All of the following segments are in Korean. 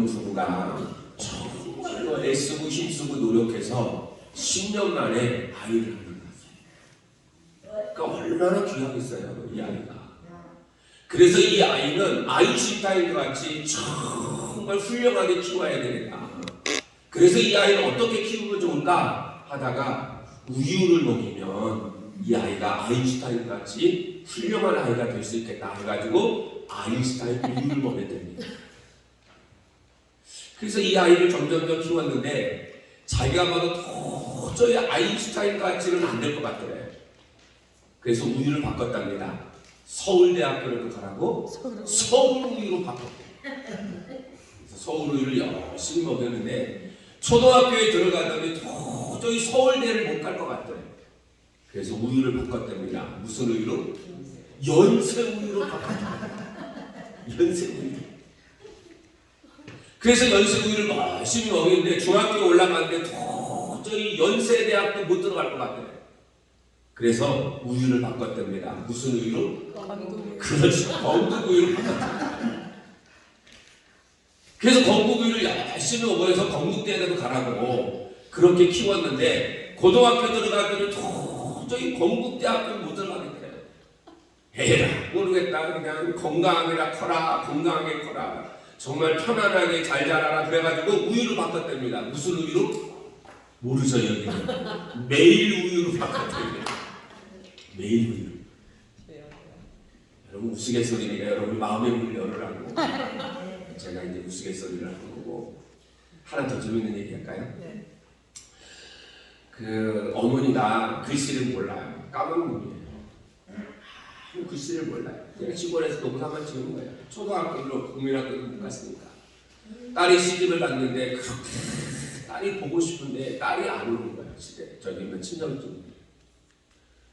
어느 부부가 정말로 애쓰고 힘쓰고 노력해서 10년 만에 아이를 낳는 거예요. 그러니까 얼마나 귀하겠어요, 이 아이가. 그래서 이 아이는 아인슈타인과 같이 정말 훌륭하게 키워야 되겠다. 그래서 이 아이는 어떻게 키우면 좋을까 하다가 우유를 먹이면 이 아이가 아인슈타인과 같이 훌륭한 아이가 될 수 있겠다 해가지고 아인슈타인 우유를 먹였답니다. 그래서 이 아이를 점점 더 키웠는데 자기가 봐도 도저히 아인슈타인 같이는 안 될 것 같더래요. 그래서 우유를 바꿨답니다. 서울대학교로 가라고 서울 우유로 바꿨대요. 그래서 서울 우유를 열심히 먹였는데 초등학교에 들어가더니 도저히 서울대를 못 갈 것 같더래요. 그래서 우유를 바꿨답니다. 무슨 우유로? 연세 우유로 바꿨답니다. 연세 우유. 그래서 연세 우유를 열심히 먹였는데 중학교에 올라갔는데 도저히 연세대학도 못 들어갈 것 같더래요. 그래서 우유를 바꿨답니다. 무슨 우유로? 건국. 그렇지, 건국 우유로 바꿨답니다. 그래서 건국 우유를 열심히 먹어서 건국대에도 가라고 그렇게 키웠는데 고등학교 들어가더니 도저히 건국대학교 못 들어가겠대요. 에라 모르겠다. 그냥 건강하게 커라. 건강하게 커라. 정말 편안하게 잘 자라라. 그래가지고 우유를 바꿨답니다. 무슨 우유로? 모르죠 여기는. 매일 우유로 바꿨답니다. 매일 우유. 여러분 우스갯소리니까 여러분 마음의 문을 열으라고 제가 이제 우스갯소리를 하는 거고. 하나 더 재밌는 얘기 할까요? 네. 그 어머니가 글씨를 몰라요. 까막눈이에요. 글씨를 몰라요. 그냥 시골에서 농사만 지는 거예요. 초등학교로 국민학교를 못 갔으니까. 딸이 시집을 갔는데 그렇게 딸이 보고 싶은데 딸이 안 오는 거예요. 집에 저기 친정집.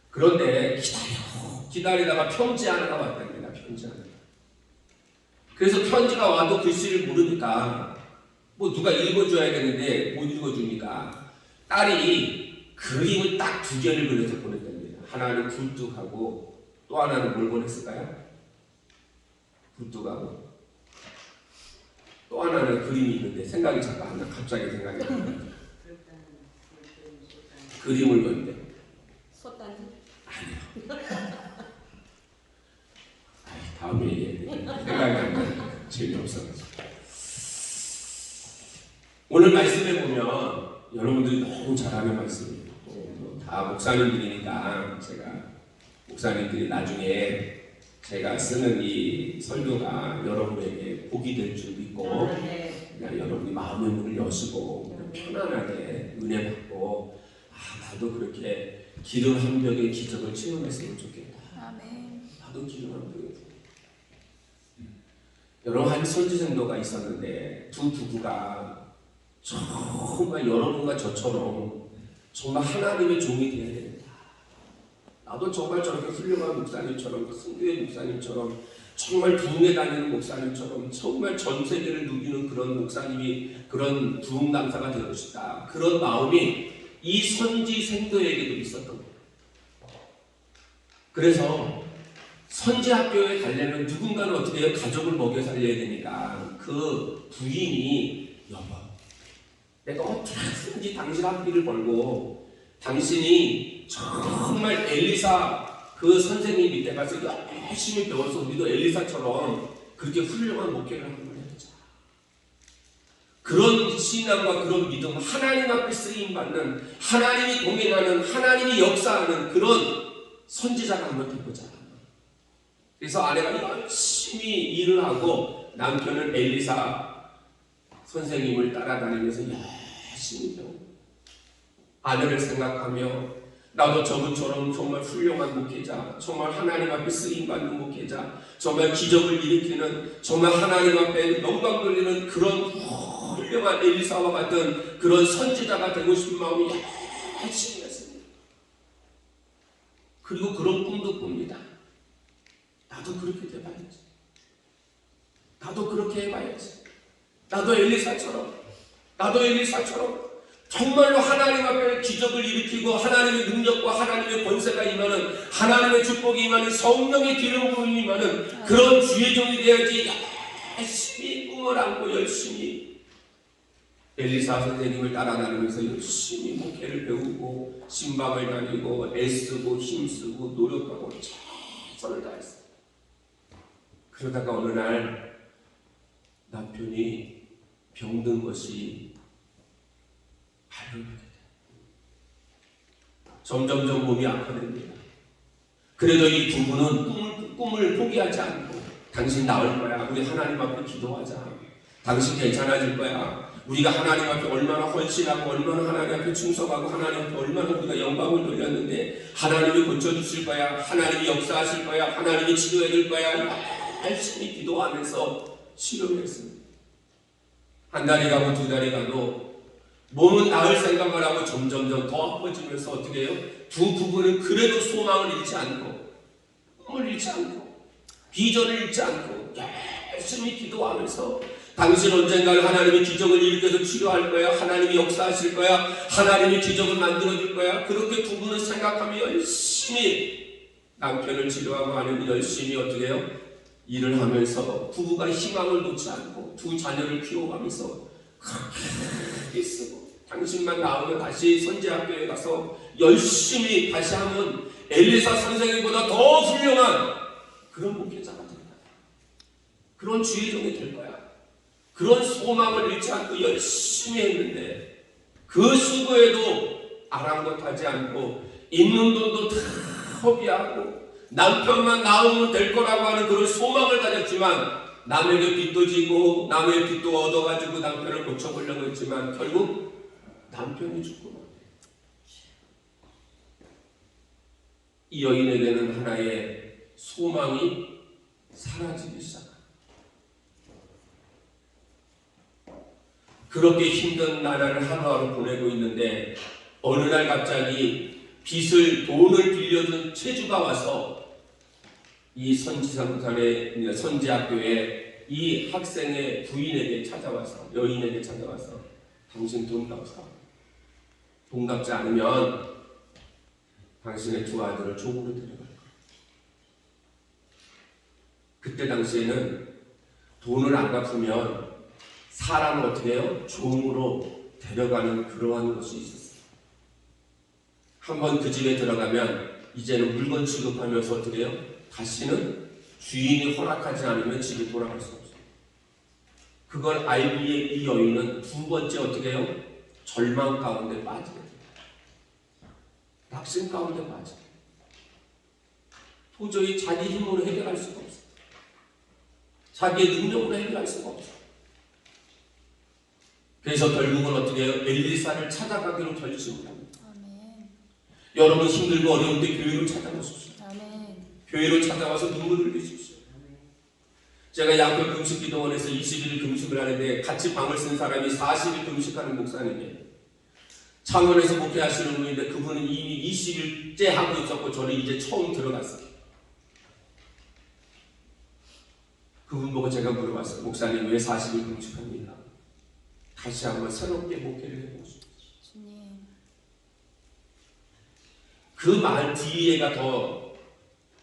그런데 기다리다가 편지 하나가 왔답니다. 편지 하나. 그래서 편지가 와도 글씨를 모르니까 뭐 누가 읽어줘야 되는데 못 읽어주니까 딸이 그림을 딱 2개를 그려서 보냈답니다. 하나는 굴뚝하고 또 하나는 뭘 보냈을까요? 굴뚝하고 또 하나는 그림이 있는데 생각이 자꾸 안 나. 갑자기 생각이 안 나. 그림을 그렸는데 솥단지? 아니요. 다음에 얘기해. 생각이 안 나. 재미없어가지고. 오늘 말씀에 보면 여러분들이 너무 잘하는 말씀이에요. 다 목사님들이니까 제가 목사님들이 나중에 제가 쓰는 이 설교가 여러분에게 복이 될 줄 믿고 여러분이 마음의 문을 여시고 편안하게 은혜 받고 나도 그렇게 기름 한 벽의 기적을 체험했으면 좋겠다. 아멘. 나도 기름 한 벽의 여러분 한 선지생도가 있었는데 두 부부가 정말 여러분과 저처럼 정말 하나님의 종이 되어야 된다. 나도 정말 저렇게 훌륭한 목사님처럼 큰 교회 목사님처럼 정말 부흥에 다니는 목사님처럼 정말 전 세계를 누비는 그런 목사님이 그런 부흥 강사가 되고 싶다. 그런 마음이 이 선지 생도에게도 있었던 거예요. 그래서 선지 학교에 가려면 누군가는 어떻게 해요? 가족을 먹여 살려야 되니까 그 부인이 여보 내가 어떻게든지 당신 학비를 벌고 당신이 정말 엘리사 그 선생님 밑에 가서 열심히 배워서 우리도 엘리사처럼 그렇게 훌륭한 목회를 한번 해보자. 그런 신앙과 그런 믿음, 하나님 앞에 쓰임받는, 하나님이 동행하는, 하나님이 역사하는 그런 선지자가 한번 해보자. 그래서 아내가 열심히 일을 하고 남편은 엘리사 선생님을 따라다니면서 열심히 배우고 아내를 생각하며 나도 저분처럼 정말 훌륭한 목회자, 정말 하나님 앞에 쓰임받는 목회자, 정말 기적을 일으키는, 정말 하나님 앞에 영광 돌리는 그런 훌륭한 엘리사와 같은 그런 선지자가 되고 싶은 마음이 열심히 했습니다. 그리고 그런 꿈도 꿉니다. 나도 그렇게 돼봐야지. 나도 그렇게 해봐야지. 나도 엘리사처럼 정말로 하나님 앞에 기적을 일으키고 하나님의 능력과 하나님의 권세가 임하는, 하나님의 축복이 임하는, 성령의 기름 부음이 임하는 그런 주의 종이 되어야지 열심히 꿈을 안고 열심히 엘리사 선생님을 따라다니면서 열심히 목회를 배우고 신방을 다니고 애쓰고 힘쓰고 노력하고 최선을 다했어요. 그러다가 어느 날 남편이 병든 것이 발견이 돼요. 점점점 몸이 악화됩니다. 그래도 이 부부는 꿈을 포기하지 않고 당신 나을 거야. 우리 하나님 앞에 기도하자. 당신 괜찮아질 거야. 우리가 하나님 앞에 얼마나 헌신하고 얼마나 하나님 앞에 충성하고 하나님 앞에 얼마나 우리가 영광을 돌렸는데 하나님이 고쳐주실 거야. 하나님이 역사하실 거야. 하나님이 치료해 줄 거야. 열심히 기도하면서 치료를 했습니다. 한 달이 가고 두 달이 가도 몸은 나을 생각을 하고 점점점 더 아파지면서 어떻게 해요? 두 부부는 그래도 소망을 잃지 않고 꿈을 잃지 않고 비전을 잃지 않고 열심히 기도하면서 당신 언젠가 하나님이 기적을 일으켜서 치료할 거야. 하나님이 역사하실 거야. 하나님이 기적을 만들어줄 거야. 그렇게 두 분은 생각하며 열심히 남편을 치료하고 하나님이 열심히 어떻게 해요? 일을 하면서 부부가 희망을 놓지 않고 두 자녀를 키워가면서 그렇게 쓰고 당신만 나오면 다시 선지학교에 가서 열심히 다시 하면 엘리사 선생님보다 더 훌륭한 그런 목회자가 될 거야. 그런 주의종이 될 거야. 그런 소망을 잃지 않고 열심히 했는데 그 수고에도 아랑곳하지 않고 있는 돈도 다 허비하고 남편만 나오면 될 거라고 하는 그런 소망을 가졌지만 남에게 빚도 지고 남의 빚도 얻어가지고 남편을 고쳐보려고 했지만 결국 남편이 죽고 이 여인에게는 하나의 소망이 사라지기 시작합니다. 그렇게 힘든 나날을 하루하루 보내고 있는데 어느 날 갑자기 돈을 빌려준 체주가 와서 이 선지상산의 선지학교에 이 학생의 부인에게 찾아와서 여인에게 찾아와서 당신 돈 갚아. 돈 갚지 않으면 당신의 두 아들을 종으로 데려갈 거야. 그때 당시에는 돈을 안 갚으면 사람을 어떻게 해요? 종으로 데려가는 그러한 것이 있었어요. 한번 그 집에 들어가면 이제는 물건 취급하면서 어떻게 해요? 다시는 주인이 허락하지 않으면 집에 돌아갈 수 없어요. 그걸 알기에 이 여인은 두 번째 어떻게 해요? 절망 가운데 빠지게 돼요. 낙심 가운데 빠지게 돼요. 도저히 자기 힘으로 해결할 수가 없어요. 자기의 능력으로 해결할 수가 없어요. 그래서 결국은 어떻게 해요? 엘리사를 찾아가기로 결심을 합니다. 아멘. 여러분 힘들고 어려울 때 교회로 찾아오십시오. 아멘. 교회로 찾아와서 눈물을 흘리십시오. 제가 양평 금식기도원에서 20일 금식을 하는데 같이 방을 쓴 사람이 40일 금식하는 목사님이에요. 창원에서 목회하시는 분인데 그분은 이미 20일째 하고 있었고 저는 이제 처음 들어갔어요. 그분 보고 제가 물어봤어요. 목사님 왜 40일 금식합니까? 다시 한번 새롭게 목회를 해보고 싶어요. 그 말 뒤에가 더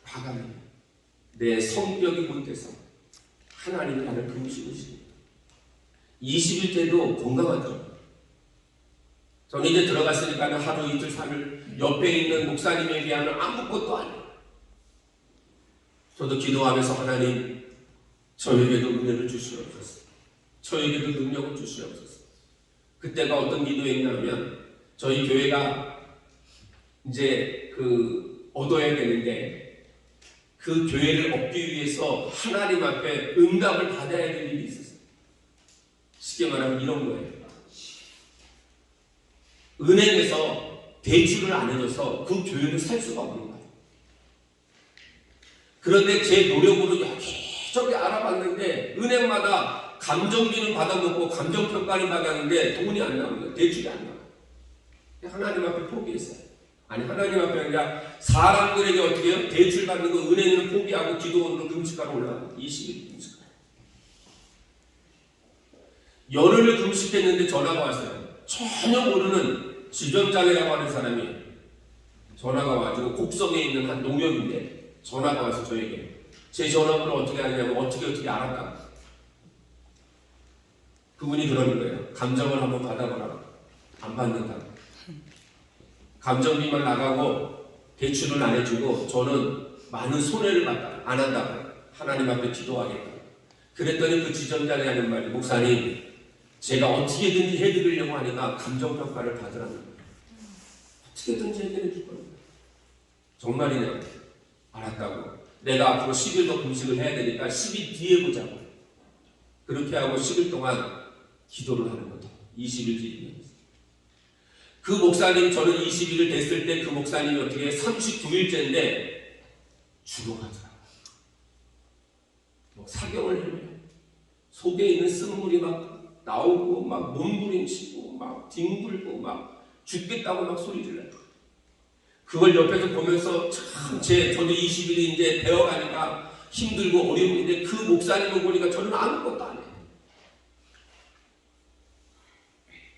화가 나요. 내 성격이 못돼서 하나님이 나를 금식을 시킵니다. 20일 때도 건강하더라고요. 저는 이제 들어갔으니까 하루 이틀 3일 옆에 있는 목사님에 비하면 아무것도 아니에요. 저도 기도하면서 하나님 저에게도 은혜를 주시옵소서. 저에게도 능력을 주시옵소서. 그때가 어떤 기도였냐면 저희 교회가 이제 얻어야 되는데 그 교회를 얻기 위해서 하나님 앞에 응답을 받아야 될 일이 있었어요. 쉽게 말하면 이런 거예요. 은행에서 대출을 안 해줘서 그 교회를 살 수가 없는 거예요. 그런데 제 노력으로 여기저기 알아봤는데 은행마다 감정비는 받아먹고 감정평가는 받았는데 돈이 안 나오는 거예요. 대출이 안 나와요. 하나님 앞에 포기했어요. 아니 하나님 앞에 아니라 사람들에게 어떻게 해요? 대출 받는 거 은행은 포기하고 기도원으로 금식하러 올라가고 20일 금식하러. 열흘을 금식했는데 전화가 왔어요. 전혀 모르는 지점장이라고 하는 사람이 전화가 와가지고 곡성에 있는 한 농협인데 전화가 와서 저에게 제 전화번호 어떻게 하느냐고 어떻게 알았다. 그분이 그러는 거예요. 감정을 한번 받아보라. 안 받는다. 감정비만 나가고 대출은 안 해주고 저는 많은 손해를 받다. 안 한다고. 하나님 앞에 기도하겠다. 그랬더니 그 지점장이 하는 말이 목사님 제가 어떻게든지 해드리려고 하니까 감정평가를 받으라는 거예요. 어떻게든지 해드려 줄 겁니다. 정말이냐? 알았다고. 내가 앞으로 10일 더 금식을 해야 되니까 10일 뒤에 보자고. 그렇게 하고 10일 동안 기도를 하는 거죠. 20일 기도를. 그 목사님 저는 20일을 됐을 때 그 목사님이 어떻게 39일째인데 죽어가더라고요. 사경을 해요. 속에 있는 쓴물이 막 나오고 막 몸부림치고 막 뒹굴고 막 죽겠다고 막 소리 질러요. 그걸 옆에서 보면서 참 저도 20일이 이제 되어가니까 힘들고 어려운데 그 목사님을 보니까 저는 아무것도 안 해요.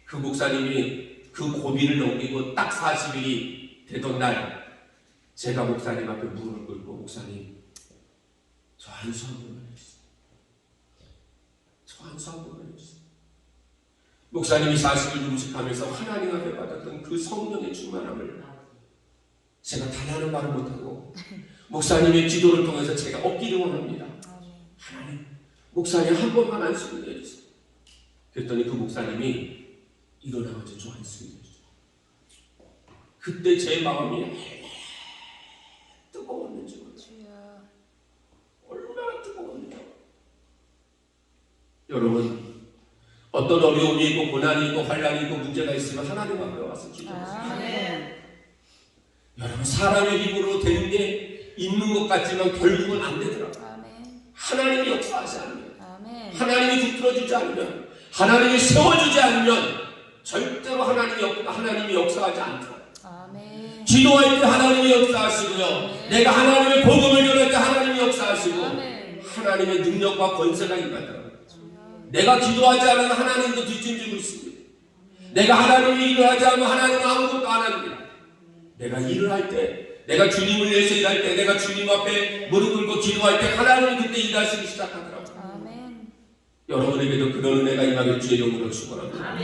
그 목사님이 그 고비를 넘기고 딱 40일이 되던 날 제가 목사님 앞에 무릎을 꿇고 목사님 저 안수 한 번만 해주세요. 저 안수 한 번만 해주세요. 목사님이 40일 금식하면서 하나님 앞에 받았던 그 성령의 충만함을 제가 단 하는 말을 못하고 목사님의 기도를 통해서 제가 얻기를 원합니다. 하나님 목사님 한 번만 안수를 해주세요. 그랬더니 그 목사님이 일어나가지고 저 안수를 해주세요. 그때 제 마음이 뜨거웠는지 몰라요. 얼마나 뜨거웠는지. 여러분 어떤 어려움이 있고 고난이 있고 환난이 있고 문제가 있으면 하나님 앞에 와서 기도하세요. 여러분 사람의 힘으로 되는 게 있는 것 같지만 결국은 안 되더라고요. 하나님이 역사하지 않으면 하나님이 붙들어주지 않으면 하나님이 세워주지 않으면 절대로 하나님이 역사하지 않더라고요. 기도할 때 하나님이 역사하시고요. 내가 하나님의 복음을 전할 때 하나님이 역사하시고 하나님의 능력과 권세가 임하더라고요. 내가 기도하지 않으면 하나님도 뒷짐지고 있습니다. 내가 하나님이 일을 하지 않으면 하나님은 아무것도 안 합니다. 내가 일을 할 때, 내가 주님을 위해서 일할 때, 내가 주님 앞에 무릎 꿇고 기도할 때 하나님이 그때 일하시기 시작하더라고요. 아멘. 여러분에게도 그런 은혜가 임하길 주의 이름으로 축원합니다.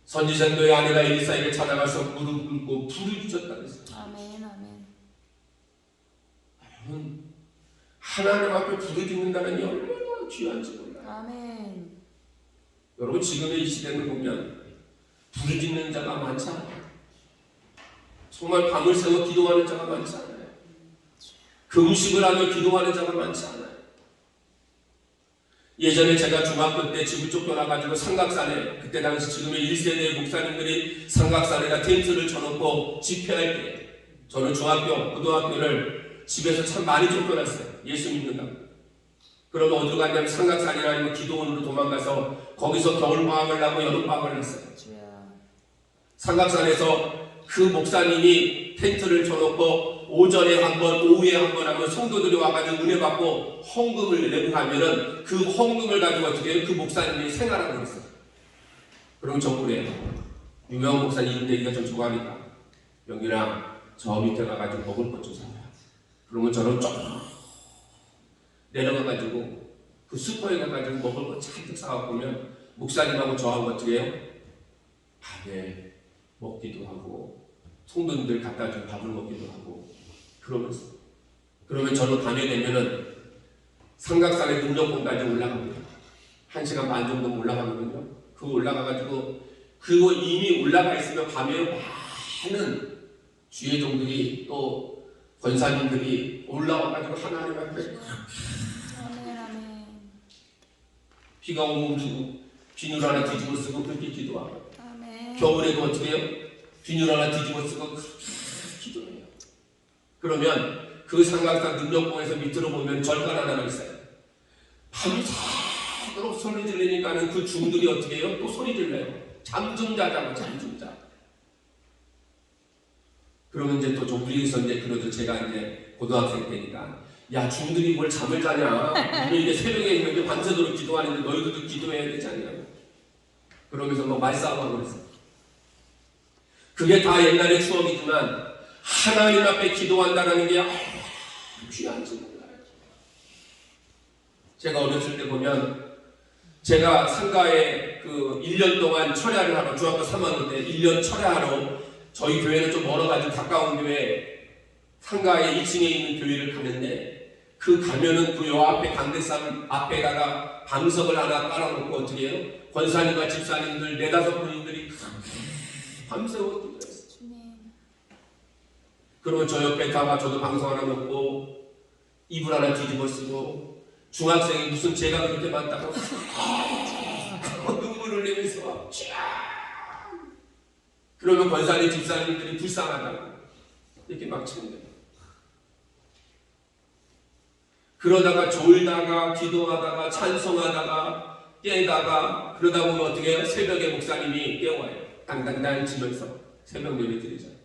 선지전도의 아내가 엘리사에게 찾아가서 무릎 꿇고 불을 주셨다 그랬어요. 아멘, 아멘. 여러분, 하나님 앞에 불을 짓는다는 게 얼마나 귀한지 몰라요. 아멘. 여러분 지금의 이 시대는 보면 불을 짓는 자가 많지 않아요. 정말 밤을 새워 기도하는 자가 많지 않아요. 금식을 하며 기도하는 자가 많지 않아요. 예전에 제가 중학교 때 집을 쫓겨나가지고 삼각산에 그때 당시 지금의 1세대 목사님들이 삼각산에다 텐트를 쳐놓고 집회할 때 저는 중학교, 고등학교를 집에서 참 많이 쫓겨났어요. 예수 믿는다고. 그러면 어디로 갔냐면 삼각산이나 아니면 기도원으로 도망가서 거기서 겨울방학을 하고 여름방학을 했어요. 삼각산에서 그 목사님이 텐트를 쳐놓고 오전에 한 번, 오후에 한 번 하면 성도들이 와가지고 은혜 받고 헌금을 내고 하면은 그 헌금을 가지고 어떻게 해요? 그 목사님이 생활하고 있어요. 그럼 정부래요. 유명한 목사님 이름 얘기가 좀 좋아하니까 영기랑 저 밑에 가가지고 먹을 것 좀 사요. 그러면 저는 쭉 내려가가지고 그 슈퍼에 가가지고 먹을 것 잔뜩 사갖고 오면 목사님하고 저하고 어떻게 해요? 밥에 먹기도 하고 성도님들 갖다 준 밥을 먹기도 하고 그러면 저는 밤에 되면은 삼각산의 능력봉까지 올라갑니다. 1시간 반 정도 올라가거든요. 그거 올라가가지고 그거 이미 올라가 있으면 밤에 많은 주의종들이 또 권사님들이 올라와가지고 하나님 앞에 비가 오면 비늘 하나 뒤집어 쓰고 그렇게 기도하고 겨울에도 어떻게 해요? 비늘 하나 뒤집어 쓰고 그렇게 기도해요. 그러면 그 삼각산 능력봉에서 밑으로 보면 절간 하나가 있어요. 밤새도록 소리 들리니까는 그 중들이 어떻게 해요? 또 소리 들려요. 잠 좀 자자고 잠 좀 자. 그러면 이제 또 우리에서 이제 그래도 제가 이제 고등학생 때니까 야 중들이 뭘 잠을 자냐? 우리 이제 새벽에 이렇게 밤새도록 기도하는데 너희들도 기도해야 되지 않냐고. 그러면서 뭐 말싸움하고 그랬어요. 그게 다 옛날의 추억이지만 하나님 앞에 기도한다는 게 귀한지 몰라요. 제가 어렸을 때 보면 제가 상가에 그 1년 동안 철야를 하러, 중학교 3학년 때 1년 철야하러, 저희 교회는 좀 멀어가지고 가까운 교회 상가에 2층에 있는 교회를 가는데, 그 가면은 그 요 앞에 강대상 앞에다가 방석을 하나 깔아놓고 어떻게 해요? 권사님과 집사님들 4-5분들이 밤새워 기도했어요. 그러면 저 옆에 다가 저도 방송 하나 놓고 이불 하나 뒤집어 쓰고, 중학생이 무슨 죄가 그렇게 많다고 눈물 흘리면서 그러면 권사님 집사님들이 불쌍하다고 이렇게 막 치는데, 그러다가 졸다가 기도하다가 찬송하다가 깨다가 그러다 보면 어떻게 해요? 새벽에 목사님이 깨워요. 당당당 치면서 새벽 예배 드리잖아요.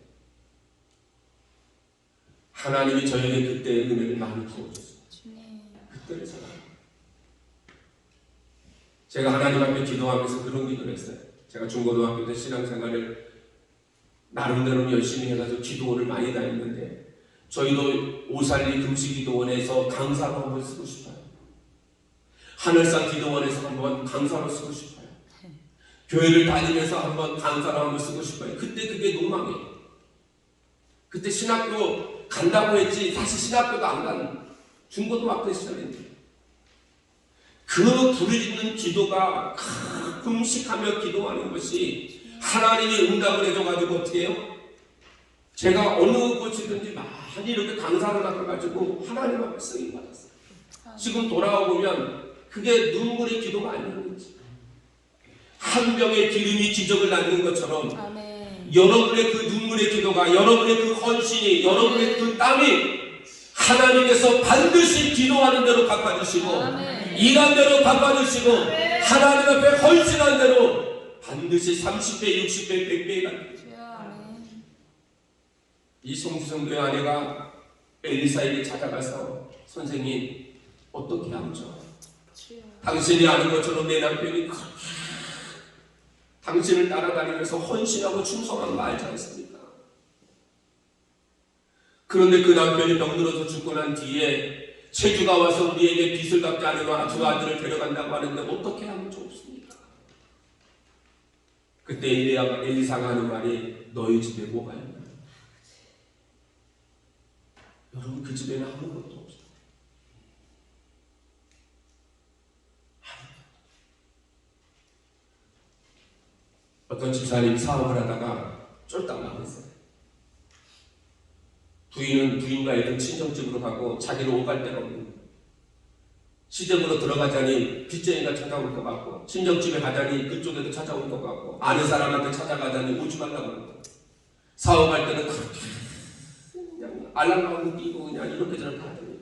하나님이 저에게 그때 은혜를 많이 부어줬어요. 그때를 살아요. 제가 하나님 앞에 기도하면서 그런 기도를 했어요. 제가 중고등학교 때 신앙생활을 나름대로 열심히 해가지고 기도원을 많이 다녔는데, 저희도 오살리 금식기도원에서 강사로 한번 쓰고 싶어요. 하늘산 기도원에서 한번 강사로 쓰고 싶어요. 교회를 다니면서 한번 강사로 한번 쓰고 싶어요. 그때 그게 농망이에요. 그때 신학교 간다고 했지 사실 신학교도 안 가는 중고등학교 시절인데, 그 부르짖는 기도가 금식하며 기도하는 것이 하나님이 응답을 해줘가지고 어떻게 해요? 제가 어느 곳이든지 많이 이렇게 강사를 나가가지고 하나님 앞에 쓰임 받았어요. 지금 돌아오면 그게 눈물의 기도가 아니었는지, 한 병의 기름이 기적을 낳는 것처럼 여러분의 그 눈물의 기도가, 여러분의 그 헌신이, 여러분의 그 땀이 하나님께서 반드시 기도하는 대로 갚아주시고, 일한 대로 갚아주시고, 하나님 앞에 헌신한 대로 반드시 30배, 60배, 100배 갚아주시고. 이 송수성도의 아내가 엘리사에게 찾아가서, 선생님 어떻게 하면 좋아요? 당신이 아는 것처럼 내 남편이 당신을 따라다니면서 헌신하고 충성한 거 알지 않습니까? 그런데 그 남편이 병들어서 죽고 난 뒤에 체주가 와서 우리에게 빚을 갚지 않으면 두 아들을 데려간다고 하는데 어떻게 하면 좋습니까? 그때 엘리사가 하는 말이, 너희 집에 뭐가 있나? 여러분, 그 집에는 아무것도 없어요. 어떤 집사님 사업을 하다가 쫄딱 망했어요. 부인은 부인과 애들 친정집으로 가고 자기는 오갈 데가 없는 거예요. 시댁으로 들어가자니 빚쟁이가 찾아올 것 같고, 친정집에 가자니 그쪽에도 찾아올 것 같고, 아는 사람한테 찾아가자니 오지 말라고 하는 거예요. 사업할 때는 그렇게 그냥 알랑방구 끼고 그냥 이렇게 저렇게 하더니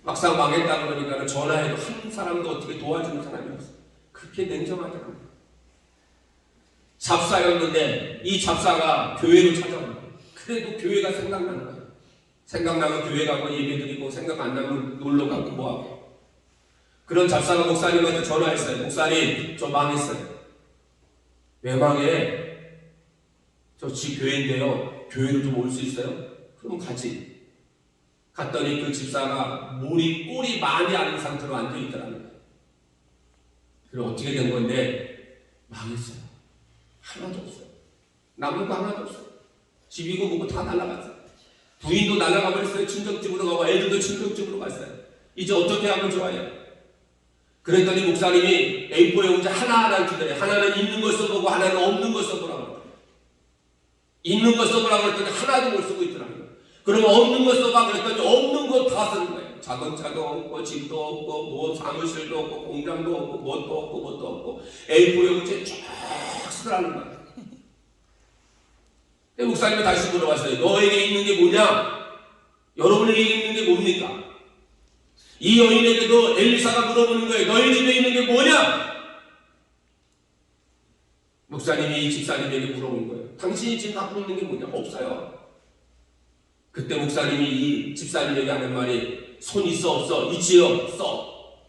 막상 망했다 그러니까 전화해도 한 사람도 어떻게 도와주는 사람이 없어요. 그렇게 냉정하더라고요. 잡사였는데 이 잡사가 교회로 찾아온 거예요. 그래도 교회가 생각나는 거예요. 생각나면 교회 가고 예배드리고, 생각 안 나면 놀러 가고 뭐하고. 그런 잡사가 목사님한테 전화했어요. 목사님, 저 망했어요. 왜 망해? 저 집 교회인데요, 교회로 좀 올 수 있어요? 그럼 가지. 갔더니 그 집사가 꼴이 많이 아는 상태로 앉아있더라는 거예요. 그럼 어떻게 된 건데? 망했어요. 하나도 없어요. 남은 거 하나도 없어요. 집이고 뭐고 다 날아갔어요. 부인도 날아가 버렸어요. 친정집으로 가고 애들도 친정집으로 갔어요. 이제 어떻게 하면 좋아요? 그랬더니 목사님이 A4에 혼자 하나하나 주더래. 하나는 있는 걸 써보고 하나는 없는 걸 써보라고 그랬더니, 있는 걸 써보라고 그랬더니 하나도 못 쓰고 있더라고요. 그러면 없는 걸 써봐 그랬더니 없는 거 다 쓰는 거예요. 자동차도 없고 집도 없고 뭐 사무실도 없고 공장도 없고 뭣도 없고 뭣도 없고 A4에 혼자 쫙 쓰더라는 거예요. 목사님이 다시 물어봤어요. 너에게 있는 게 뭐냐? 여러분에게 있는 게 뭡니까? 이 여인에게도 엘리사가 물어보는 거예요. 너희 집에 있는 게 뭐냐? 목사님이 이 집사님에게 물어본 거예요. 당신이 지금 갖고 있는 게 뭐냐? 없어요. 그때 목사님이 이 집사님에게 하는 말이, 손 있어 없어? 있지요? 써.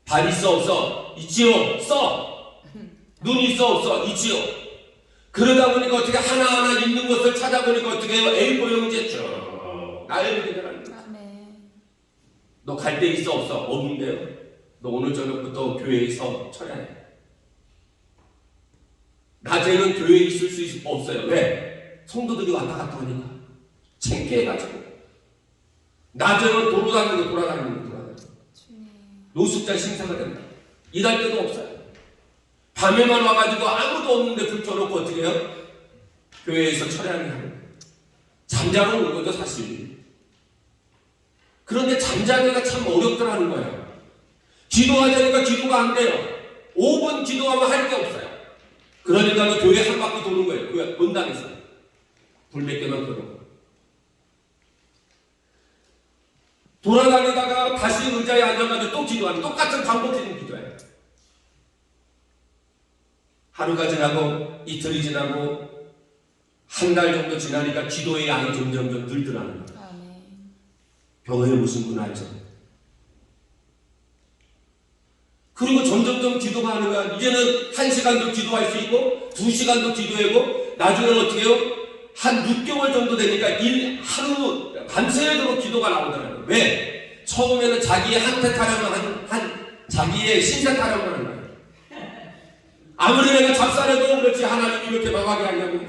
발 있어 없어? 있지요? 써. 눈 있어 없어? 있지요? 그러다 보니까 어떻게 하나하나 있는 것을 찾아보니까 어떻게 해요? A4 용지에 쭉 나열이 되더라는 거예요. 너 갈 데 있어 없어? 없는데요. 너 오늘 저녁부터 교회에서 철야해. 낮에는 교회에 있을 수 없어요. 왜? 성도들이 왔다 갔다 하니까 창피해가지고. 낮에는 돌아다니는 거. 노숙자 신사가 된다. 일할 때도 없어요. 밤에만 와가지고 아무도 없는데 불 켜놓고 어떻게 해요? 교회에서 철야를 하는 거예요. 잠자러 오는 거죠, 사실. 그런데 잠자기가 참 어렵더라는 거예요. 기도하자니까 기도가 안 돼요. 5분 기도하면 할 게 없어요. 그러니까 교회 한 바퀴 도는 거예요. 교회 본당에서. 불 몇 개만 켜놓고. 돌아다니다가 다시 의자에 앉아가지고 또 기도하는, 똑같은 반복적인 기도예요. 하루가 지나고 이틀이 지나고 한 달 정도 지나니까 기도의 양이 점점 늘더라는 거예요. 병에 무슨 분 알죠? 그리고 점점점 기도가 하는 거야. 이제는 1시간도 기도할 수 있고 2시간도 기도하고 나중에는 어떻게 해요? 한 6개월 정도 되니까 하루 밤새도록 기도가 나오더라고요. 왜? 처음에는 자기의 한테 타령을 자기의 신세 타령을 하는 거예요. 아무리 내가 잡살해도 그렇지 하나님이 이렇게 망하게 하냐고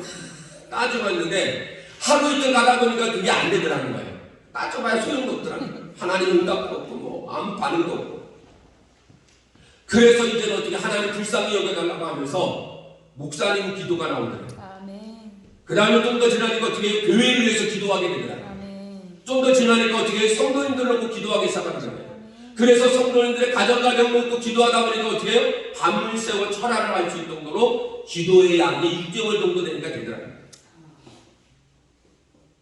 따져봤는데 하루 이틀 가다 보니까 그게 안 되더라는 거예요. 따져봐야 소용도 없더라는 거예요. 하나님 응답도 없고 뭐 아무 반응도 없고. 그래서 이제는 어떻게 하나님 불쌍히 여겨달라고 하면서 목사님 기도가 나오더라고요. 그 다음에 좀 더 지나니까 어떻게 교회를 위해서 기도하게 되더라고요. 좀 더 지나니까 어떻게 성도님들 놓고 기도하기 시작하더라고요. 그래서 성도님들의 가정 놓고 기도하다 보니까 어떻게 해요? 밤을 새워 철야를 할 수 있을 정도로 기도의 양이 6개월 정도 되니까 되더라고요.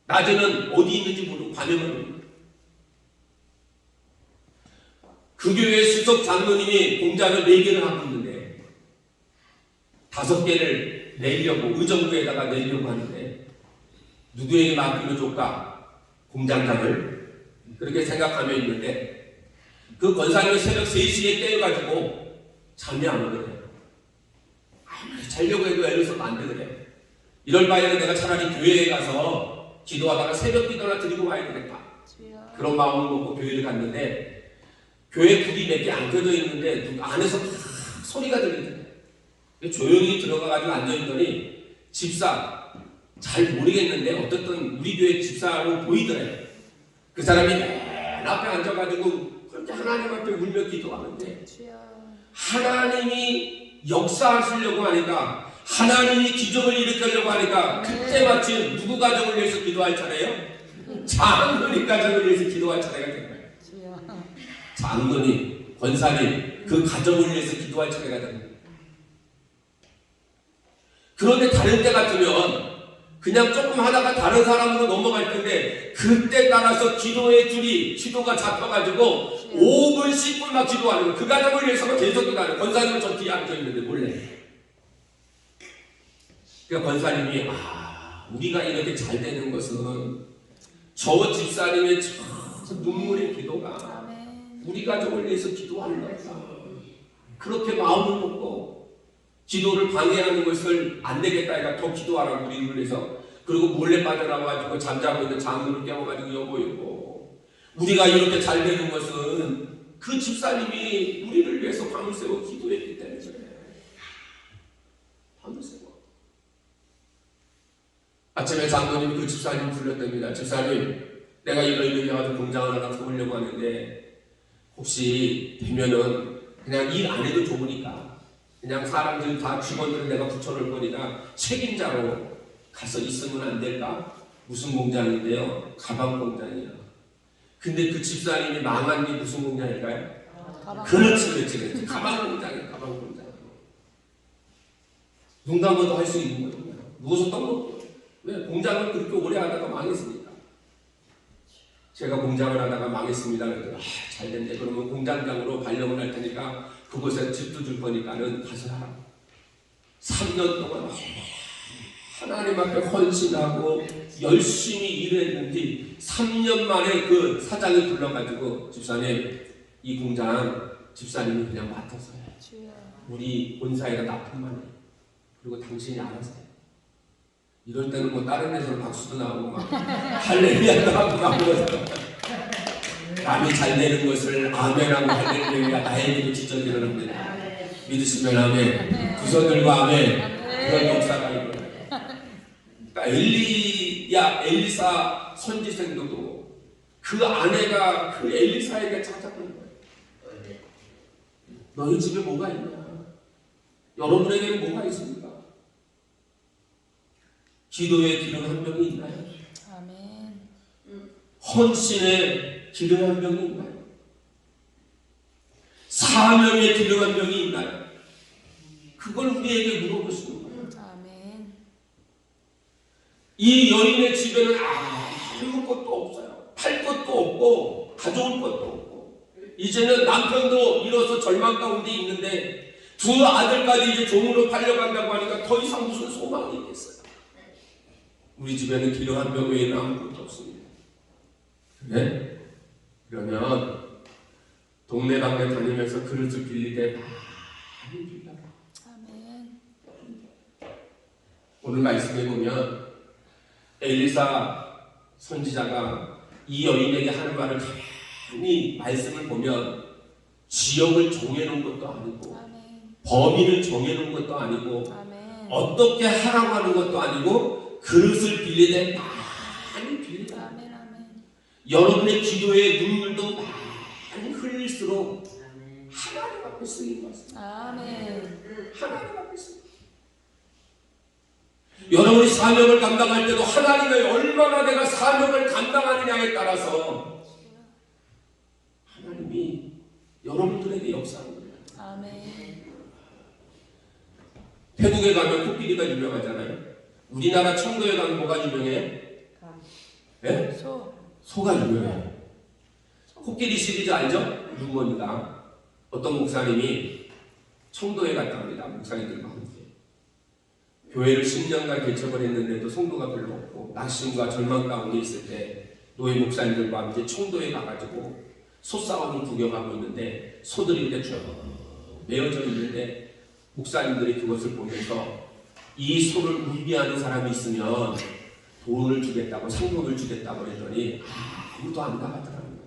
낮에는 어디 있는지 모르고 밤에만 모르고. 그 교회 수석 장로님이 공장을 4개를 하고 있는데 5개를 내려고 의정부에다가 내려고 하는데 누구에게 맡기면 좋을까? 공장장을 그렇게 생각하며 있는데 그 권사님이 새벽 3시에 깨어가지고 잠이 안 오더래요. 아무리 자려고 해도 애를 써도 안 되더래요. 이럴 바에는 내가 차라리 교회에 가서 기도하다가 새벽 기도나 드리고 와야 되겠다. 그런 마음을 먹고 교회를 갔는데 교회 불이 몇 개 안 켜져 있는데 안에서 소리가 들리더래요. 조용히 들어가가지고 앉아있더니 집사 잘 모르겠는데 어떻든 우리 교회 집사로 보이더래요. 그 사람이 맨 앞에 앉아가지고 그렇게 하나님 앞에 울며 기도하는데 하나님이 역사하시려고 하니까 하나님이 기적을 일으키려고 하니까 그때 마침 누구 가정을 위해서 기도할 차례예요? 장로님 가정을 위해서 기도할 차례가 된 거예요. 장로님, 권사님 그 가정을 위해서 기도할 차례가 된 거예요. 그런데 다른 때 같으면 그냥 조금 하다가 다른 사람으로 넘어갈 텐데 그때 따라서 기도가 잡혀가지고 5분, 10분 막 기도하는 거예요. 그 가정을 위해서만 계속 기도하는 거예요. 권사님은 저 뒤에 앉아있는데 몰래. 그러니까 권사님이 우리가 이렇게 잘 되는 것은 저 집사님의 저 눈물의 기도가 우리 가정을 위해서 기도하는 거다. 그렇게 마음을 먹고 기도를 방해하는 것을 안 되겠다 해가 더 기도하라고 우리를 위해서 그리고 몰래 빠져나와가지고 잠자고 있는 장로를 깨워가지고 여보이고 우리가 이렇게 잘 되는 것은 그 집사님이 우리를 위해서 밤을 새워 기도했기 때문에 그래. 밤을 새워. 아침에 장로님이 그 집사님을 불렀답니다. 집사님, 내가 이러이러이 해가지고 공장을 하나 세우려고 하는데 혹시 되면은 그냥 일 안 해도 좋으니까 그냥 사람들 다 직원들을 내가 붙여놓을 거니까 책임자로 가서 있으면 안 될까? 무슨 공장인데요? 가방 공장이요. 근데 그 집사님이 망한 게 무슨 공장일까요? 그렇지. 가방 공장이에요. 가방 공장. 눈 감아도 할 수 있는 거예요. 누워서 떡먹고. 왜? 공장을 그렇게 오래 하다가 망했으니까. 제가 공장을 하다가 망했습니다. 그랬더니 잘 됐네. 그러면 공장장으로 발령을 할 테니까 그곳에 집도 줄 거니까는 가서 하라. 3년 동안 하나님 앞에 헌신하고 열심히 일했는데 3년 만에 그 사장이 불러가지고 집사님 이 공장 집사님이 그냥 맡아서 해. 우리 본사에다 납품만 해. 그리고 당신이 알아서 해. 이럴 때는 뭐 다른 데서는 박수도 나오고 막 할렐루야도 하고 막 그러잖아. 남이 잘 되는 것을 아멘하고 할렐루야 나에게도 지적이 일어납니다. 믿으시면 아멘. 두 손 들고 아멘. 그런 역사가 일어나요. 그러니까 엘리사 선지생도 그 아내가 그 엘리사에게 찾아간 거예요. 너희 집에 뭐가 있냐? 여러분에게는 뭐가 있습니까? 기도의 기름 한 병이 있나요? 아멘. 헌신의 기름 한 병이 있나요? 사명의 기름 한 병이 있나요? 그걸 우리에게 물어보시는 거예요. 아멘. 이 여인의 집에는 아무것도 없어요. 팔 것도 없고 가져올 것도 없고 이제는 남편도 잃어서 절망 가운데 있는데 두 아들까지 이제 종으로 팔려간다고 하니까 더 이상 무슨 소망이 있겠어요. 우리 집에는 기름 한 병 외에는 아무것도 없습니다. 네? 그러면 동네방네 다니면서 그릇을 빌리되 많이 빌려라. 아멘. 오늘 말씀에 보면 엘리사 선지자가 이 여인에게 하는 말을 가만히 말씀을 보면 지역을 정해놓은 것도 아니고 아멘. 범위를 정해놓은 것도 아니고 아멘. 어떻게 하라고 하는 것도 아니고 그릇을 빌리되 많이 빌리라. 아멘. 아멘. 여러분의 기도의 눈물도 많이 흘릴수록 하나님 앞에 쓰인 것입니다. 아멘. 하나님 앞에 쓰인 것. 여러분이 사명을 감당할 때도 하나님의 얼마나 내가 사명을 감당하느냐에 따라서 하나님이 여러분들에게 역사합니다. 아멘. 태국에 가면 코끼리가 유명하잖아요. 우리나라 청도에 가면 뭐가 유명해요? 네? 소가 유명해요. 코끼리 시리즈 알죠? 루머니가 어떤 목사님이 청도에 갔다 옵니다. 목사님들과 함께 교회를 10년간 개척을 했는데도 성도가 별로 없고 낙심과 절망 가운데 있을 때 노예 목사님들과 함께 청도에 가가지고 소싸움을 구경하고 있는데 소들이 이렇게 쭉 메어져 있는데 목사님들이 그것을 보면서 이 소를 울비하는 사람이 있으면 돈을 주겠다고 상금을 주겠다고 했더니 아무도 안 나가더라고요.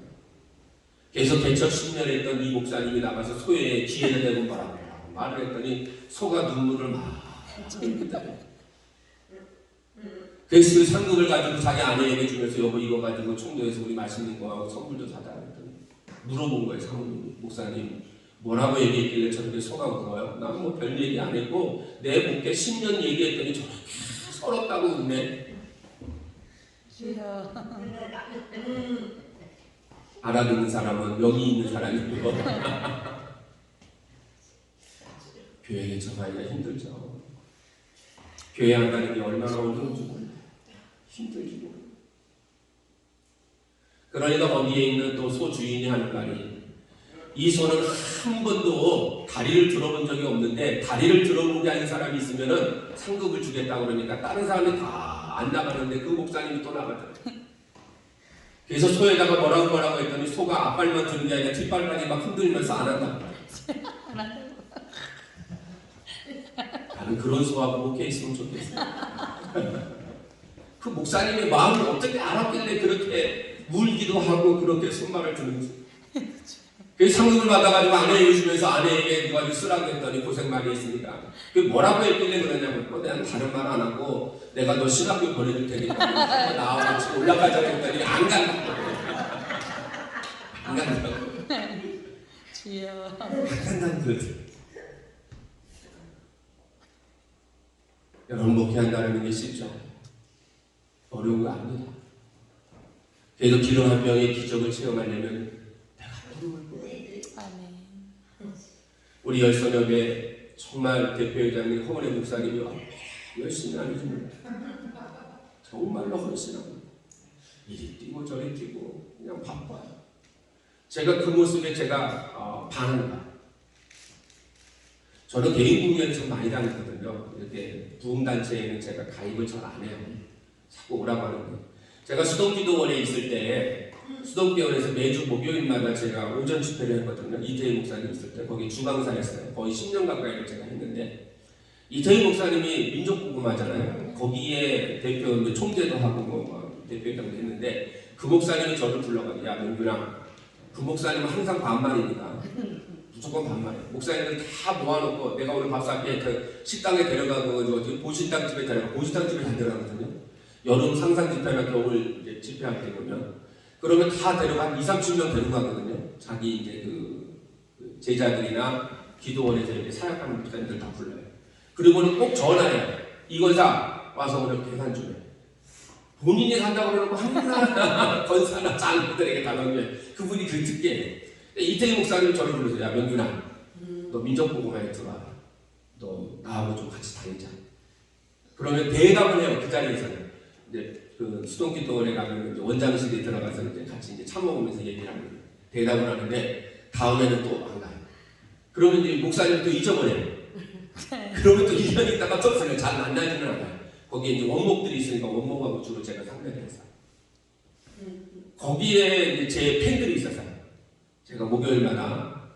그래서 개척 10년 했던 이 목사님이 나가서 소의 기회를 대고 뭐라고 말을 했더니 소가 눈물을 막 흘립니다. 그래서 그 상금을 가지고 자기 아내에게 주면서 여보 이거 가지고 청도에서 우리 맛있는 거하고 선물도 사다 했더니 물어본 거예요. 사모님이 목사님 뭐라고 얘기했길래 저렇게 소가 울어요? 나는 뭐 별 얘기 안 했고 내 목에 10년 얘기했더니 저렇게 서럽다고 웃네. 주여. 알아듣는 사람은 여기 있는 사람이고요. 교회 개척하기가 힘들죠. 교회 안 가는 게 얼마나 어려운지 몰라요. 힘들지도. 그러니까 거기에 있는 또 소 주인이 하는 말이 이 소는 한 번도 다리를 들어본 적이 없는데 다리를 들어본 게 아닌 사람이 있으면은 상급을 주겠다고 그러니까 다른 사람이 다 안 나가는데 그 목사님이 또 나가더라고요. 그래서 소에다가 뭐라고 했더니 소가 앞발만 드는 게 아니라 뒷발까지 막 흔들면서 안 한다. 나는 그런 소하고 목회 있으면 좋겠어요. 그 목사님의 마음을 어떻게 알았길래 그렇게 물기도 하고 그렇게 손말을 주는지. 그래서 상금을 받아가지고 아내에게 주면서 아내에게 누가 쓰라고 했더니 고생 많이 했습니다. 그 뭐라고 했길래 그러냐고 내가 다른 말 안 하고 내가 너 신학교 보내줄 테니까 나와 같이 올라가자고 했더니 안 간다고. 안 간다고. 주여. 안 간다는 거지. 여러분 목회한다는 게 쉽죠? 어려운 거 아닙니다. 그래도 기름 한 병의 기적을 체험하려면 내가 부름을 불러야 돼. 아멘. 우리 열선협의 정말 대표회장님 허문의 목사님이 열심히 하시는 정말로 헌신하고 이리 뛰고 저리 뛰고 그냥 바빠요. 제가 그 모습에 제가 반합니다. 저는 개인 공연을 좀 많이 다녔거든요. 이렇게 부흥단체에는 제가 가입을 잘 안 해요. 자꾸 오라고 하는데 제가 수동기도원에 있을 때 수동기도원에서 매주 목요일마다 제가 오전 집회를 했거든요. 이태희 목사님 있을 때 거기 주방사였어요. 거의 10년 가까이를 제가 했는데 이태희 목사님이 민족복음하잖아요. 거기에 대표 총재도 하고 뭐 대표회장도 했는데 그 목사님이 저를 불러가지고 야 명균아 그 목사님은 항상 반말이니까 무조건 반말이에요. 목사님들 다 모아놓고 내가 오늘 밥 살게 그 식당에 데려가고 보신탕집에 보신탕집에 다 데려가거든요. 여름 상상 집회나 겨울 이제 집회할 때 보면 그러면 다 데려가 한 2, 30명 데려가거든요. 자기 이제 그 제자들이나 기도원에서 이렇게 사역하는 목사님들 다 불러요. 그리고는 꼭 전화해요. 이거사 와서 오늘 계산 좀 해. 본인이 산다고 그러고 항상 권사나 장로들에게 다 넘겨요. 그분이 그 듣게 이태희 목사님 저를 불러서 야 명균아 너 민족복음화에 들어와. 너 나하고 좀 같이 다니자. 그러면 대답을 해요. 그 자리에서는 이제 그 수동기도원에 가면 이제 원장실에 들어가서 이제 같이 이제 차 먹으면서 얘기를 하는 거예요. 대답을 하는데 다음에는 또 안 가요. 그러면 이제 목사님 또 잊어버려요. 그러면 또 1년 있다가 또 잘 만나지는 않아요. 거기에 이제 원목들이 있으니까 원목하고 주로 제가 상대를 했어요. 거기에 이제 제 팬들이 있었어요. 제가 목요일마다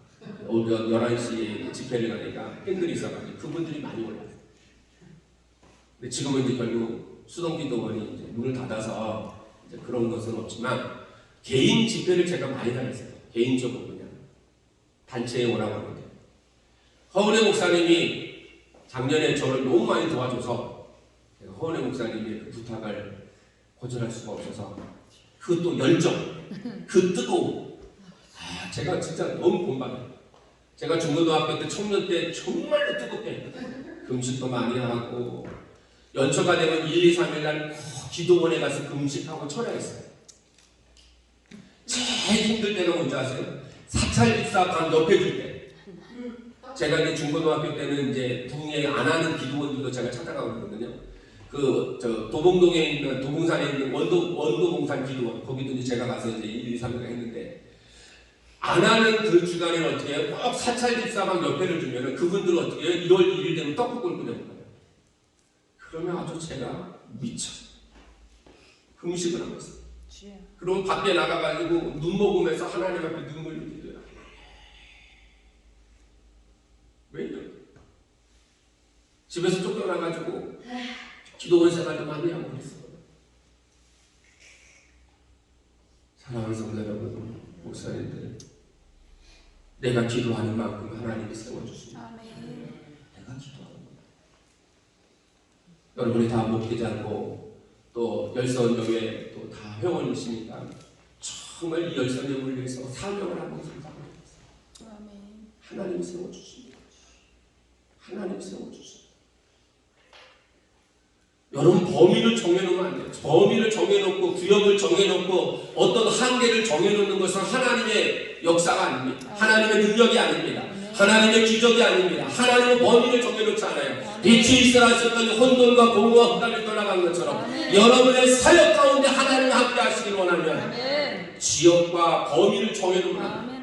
오전 11시에 집회를 가니까 팬들이 있어가지고 그분들이 많이 올라왔어요. 근데 지금은 이제 결국 수동기도원이 이제 문을 닫아서 이제 그런 것은 없지만 개인 집회를 제가 많이 다녔어요. 개인적으로 그냥 단체에 오라고 하는데 허은혜 목사님이 작년에 저를 너무 많이 도와줘서 제가 허은혜 목사님의 그 부탁을 거절할 수가 없어서 그 또 열정, 그 뜨거움 제가 진짜 너무 본받아요. 제가 중고등학교 때 청년 때 정말로 뜨겁게 했거든요. 금식도 많이 하고 연초가 되면 1, 2, 3일 날 기도원에 가서 금식하고 철야했어요. 제일 힘들 때가 뭔지 아세요? 사찰집사 방 옆에 줄 때. 제가 이제 중고등학교 때는 이제 부흥회 안 하는 기도원들도 제가 찾아가고 그러거든요. 도봉동에 있는 도봉산에 있는 원도봉산 기도원 거기도 이제 제가 가서 이제 1, 2, 3일 했는데 안 하는 그 주간에는 어떻게 해요? 꼭 사찰집사방 옆에를 주면은 그분들은 어떻게 해요? 1월 1일 되면 떡국을 끓여먹어요. 그러면 아주 제가 미쳐 금식을 하고 있어요. 그럼 밖에 나가가지고 눈 먹으면서 하나님 앞에 눈물 흘리고요. 왜 이래요? 집에서 쫓겨나가지고 기도원 생활도 많이 하고 그랬어요. 사랑하는 성도 여러분, 목사님들, 내가 기도하는 만큼 하나님이 세워주십니다. 내가 기도하는 거예요. 여러분이 다 목회지 않고 또 열선교회 또 다 회원이시니까 정말 이 열선교회를 위해서 사명을 하고 살아가고 있어요. 하나님이 세워주십니다. 하나님이 세워주십니다. 여러분 범위를 정해놓으면 안 돼요. 범위를 정해놓고 구역을 정해놓고 어떤 한계를 정해놓는 것은 하나님의 역사가 아닙니다. 하나님의 능력이 아닙니다. 하나님의 기적이 아닙니다. 하나님의 범위를 정해놓지 않아요. 빛이 있으라 하셨더니 혼돈과 공허와 흑암이 떠나간 것처럼 여러분의 사역 가운데 하나님을 함께 하시길 원하면 지역과 범위를 정해놓으면 안 돼요.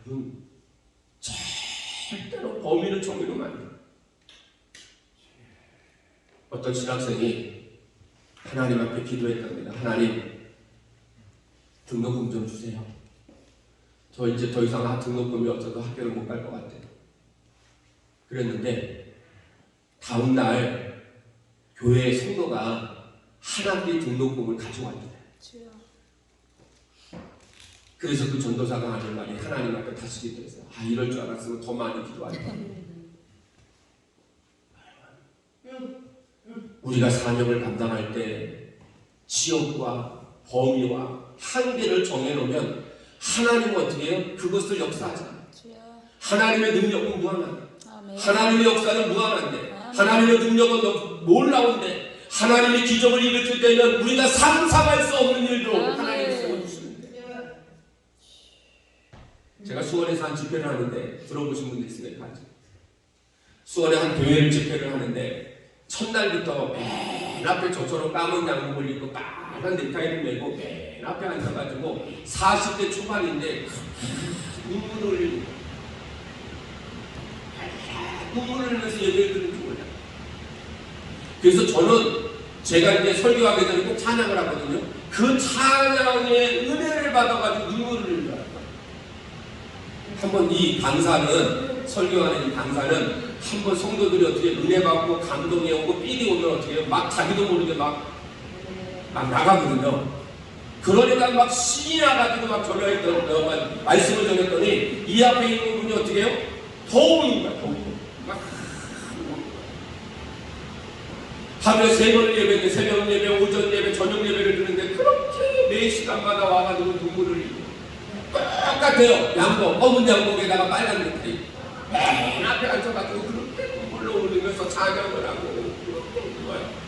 여러분 절대로 범위를 정해놓으면 안 돼요. 어떤 신학생이 하나님 앞에 기도했답니다. 하나님 등록금 좀 주세요. 저 이제 더 이상 등록금이 없어서 학교를 못 갈 것 같아요. 그랬는데 다음 날 교회 성도가 한 학기 등록금을 가져왔대요. 그래서 그 전도사가 하는 말이 하나님 앞에 다시 기도했어요. 이럴 줄 알았으면 더 많이 기도하겠다. 우리가 사명을 감당할 때 지역과 범위와 한계를 정해놓으면 하나님은 어떻게 해요? 그것을 역사하잖아요. 하나님의 능력은 무한한데 하나님의 역사는 무한한데 하나님의 능력은 놀라운데 하나님의 기적을 일으킬 때는 우리가 상상할 수 없는 일도 하나님이 세워주시는데 제가 수원에서 한 집회를 하는데 들어보신 분들 있으니까 수원에 한 교회를 집회를 하는데 첫날부터 맨 앞에 저처럼 까만 양복을 입고 빨간 넥타이를 메고 맨 앞에 앉아가지고 40대 초반인데 눈물을 흘리고 눈물을 흘리면서 예배를 드리는 줄 몰라요. 그래서 저는 제가 이제 설교하기 전에 꼭 찬양을 하거든요. 그 찬양의 은혜를 받아가지고 눈물을 흘려요. 한번 이 강사는 설교하는 이 강사는 한번 성도들이 어떻게 은혜 받고 감동이 오고 삘이 오면 어떻게 해요? 막 자기도 모르게 막 나가거든요. 그러니까 막 신이 나가지고 막 전화했던 말씀을 전했더니 이 앞에 있는 분이 어떻게 해요? 더 우는 거야. 더 우는. 막 하루에 3번을 예배했는데 새벽 예배, 오전 예배, 저녁 예배를 드는데 그렇게 매 시간마다 와가지고 눈물을 흘리고 똑같아요. 양복, 검은 양복에다가 빨간 넥타이 맨 앞에 앉아가지고 그렇게 눈물로 흘리면서 찬양을 하고 그렇게 좋아요.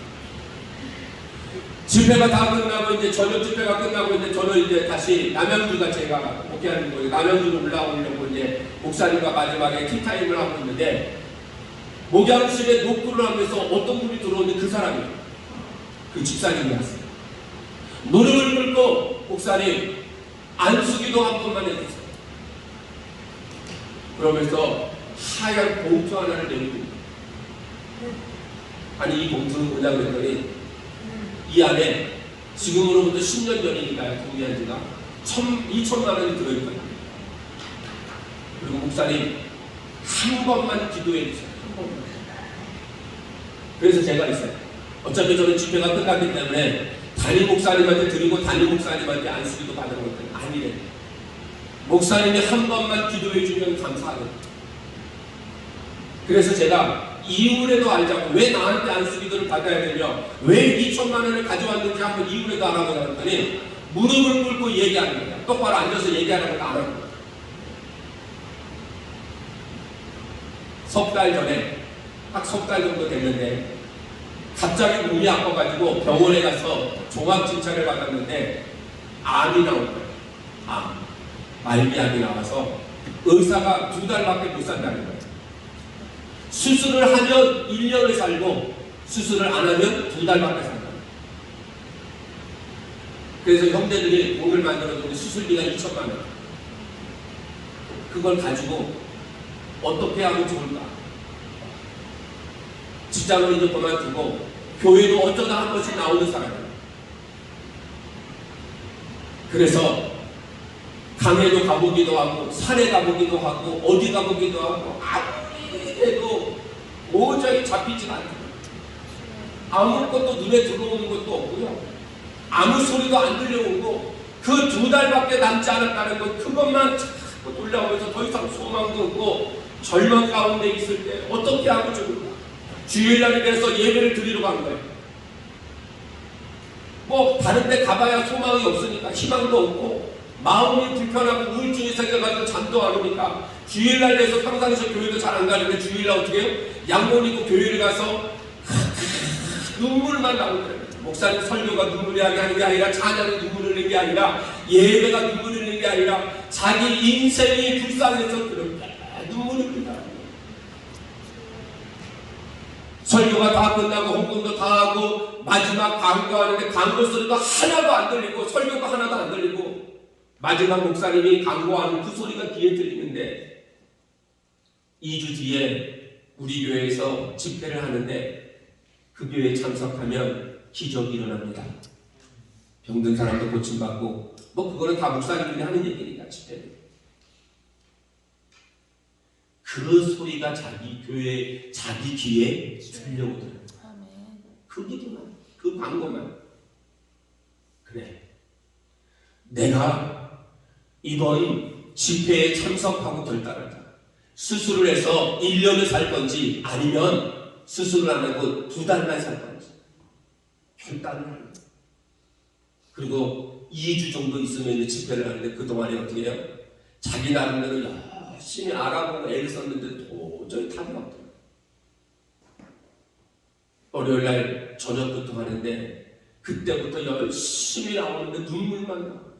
집회가 다 끝나고 이제 저녁 집회가 끝나고 이제 저는 이제 다시 남양주가 제가 목회하는 거예요. 남양주로 올라오려고 이제 목사님과 마지막에 티타임을 하고 있는데 목양실에 녹두를 하면서 어떤 분이 들어오는데 그 사람이 그 집사님이 왔어요. 무릎을 꿇고 목사님 안수기도 한 번만 해주세요. 그러면서 하얀 봉투 하나를 내밀고 아니 이 봉투는 뭐냐 그랬더니 이 안에 지금으로부터 10년 전이니까요. 동의한 지가 2천만 원이 들어있거든요. 그리고 목사님 한 번만 기도해 주세요. 한 번만. 그래서 제가 있어요. 어차피 저는 집회가 끝났기 때문에 담임 목사님한테 드리고 담임 목사님한테 안수기도 받은 것들은 아니래요. 목사님이 한 번만 기도해 주면 감사하거든요. 그래서 제가 이유라도 알자고 왜 나한테 안수기도를 받아야 되냐 왜 2천만 원을 가져왔는지 한번 이유라도 알아보자 했더니 무릎을 꿇고 얘기하는 거야. 똑바로 앉아서 얘기하는 것도 안 하는 거야. 석 달 전에 딱 석 달 정도 됐는데 갑자기 몸이 아파가지고 병원에 가서 종합진찰을 받았는데 암이 나온 거예요. 암. 말기암이 나와서 의사가 2달밖에 못 산다는 거예요. 수술을 하면 1년을 살고 수술을 안 하면 2달밖에 산다. 그래서 형제들이 돈을 만들어주고 수술비가 2천만 원. 그걸 가지고 어떻게 하면 좋을까? 직장을 이제 그만두고 교회도 어쩌다 한 번씩 나오는 사람이에요. 그래서 강에도 가보기도 하고 산에 가보기도 하고 어디 가보기도 하고 아무리 해도 도저히 잡히지가 않아요. 아무것도 눈에 들어오는 것도 없고요. 아무 소리도 안 들려오고 그 2달밖에 남지 않았다는 것 그것만 자꾸 돌려오면서 더 이상 소망도 없고 절망 가운데 있을 때 어떻게 하고 좋을까? 주일날에 대해서 예배를 드리러 간 거예요. 뭐 다른 데 가봐야 소망이 없으니까 희망도 없고 마음이 불편하고 우울증이 생겨가지고 잠도 안 오니까 주일날 돼서 평상시에 교회도 잘 안 가는데 주일날 어떻게 해요? 양복 입고 교회를 가서 눈물만 나오는 거예요. 목사님 설교가 눈물이 하는 게 아니라 찬양이 눈물 흘리는 게 아니라 예배가 눈물 흘리는 게 아니라 자기 인생이 불쌍해서 그렇게 눈물을 흘린다. 설교가 다 끝나고 헌금도 다 하고 마지막 강구하는데 강구 소리가 하나도 안 들리고 설교가 하나도 안 들리고 마지막 목사님이 강구하는 그 소리가 귀에 들리는데 2주 뒤에 우리 교회에서 집회를 하는데 그 교회에 참석하면 기적이 일어납니다. 병든 사람도 고침받고 뭐 그거는 다 목사님들이 하는 얘기니까 집회는. 그 소리가 자기 교회, 자기 귀에 들려오더라고요. 그 기도만, 그 광고만. 그래. 내가 이번 집회에 참석하고 결단한다. 수술을 해서 1년을 살 건지 아니면 수술을 안 하고 2달만 살 건지 결단을 하는 거예요. 그리고 2주 정도 있으면 이제 집회를 하는데 그동안에 어떻게 해요? 자기 나름대로 열심히 알아보고 애를 썼는데 도저히 답이 없더라고요. 월요일날 저녁부터 하는데 그때부터 열심히 나오는데 눈물만 나와요.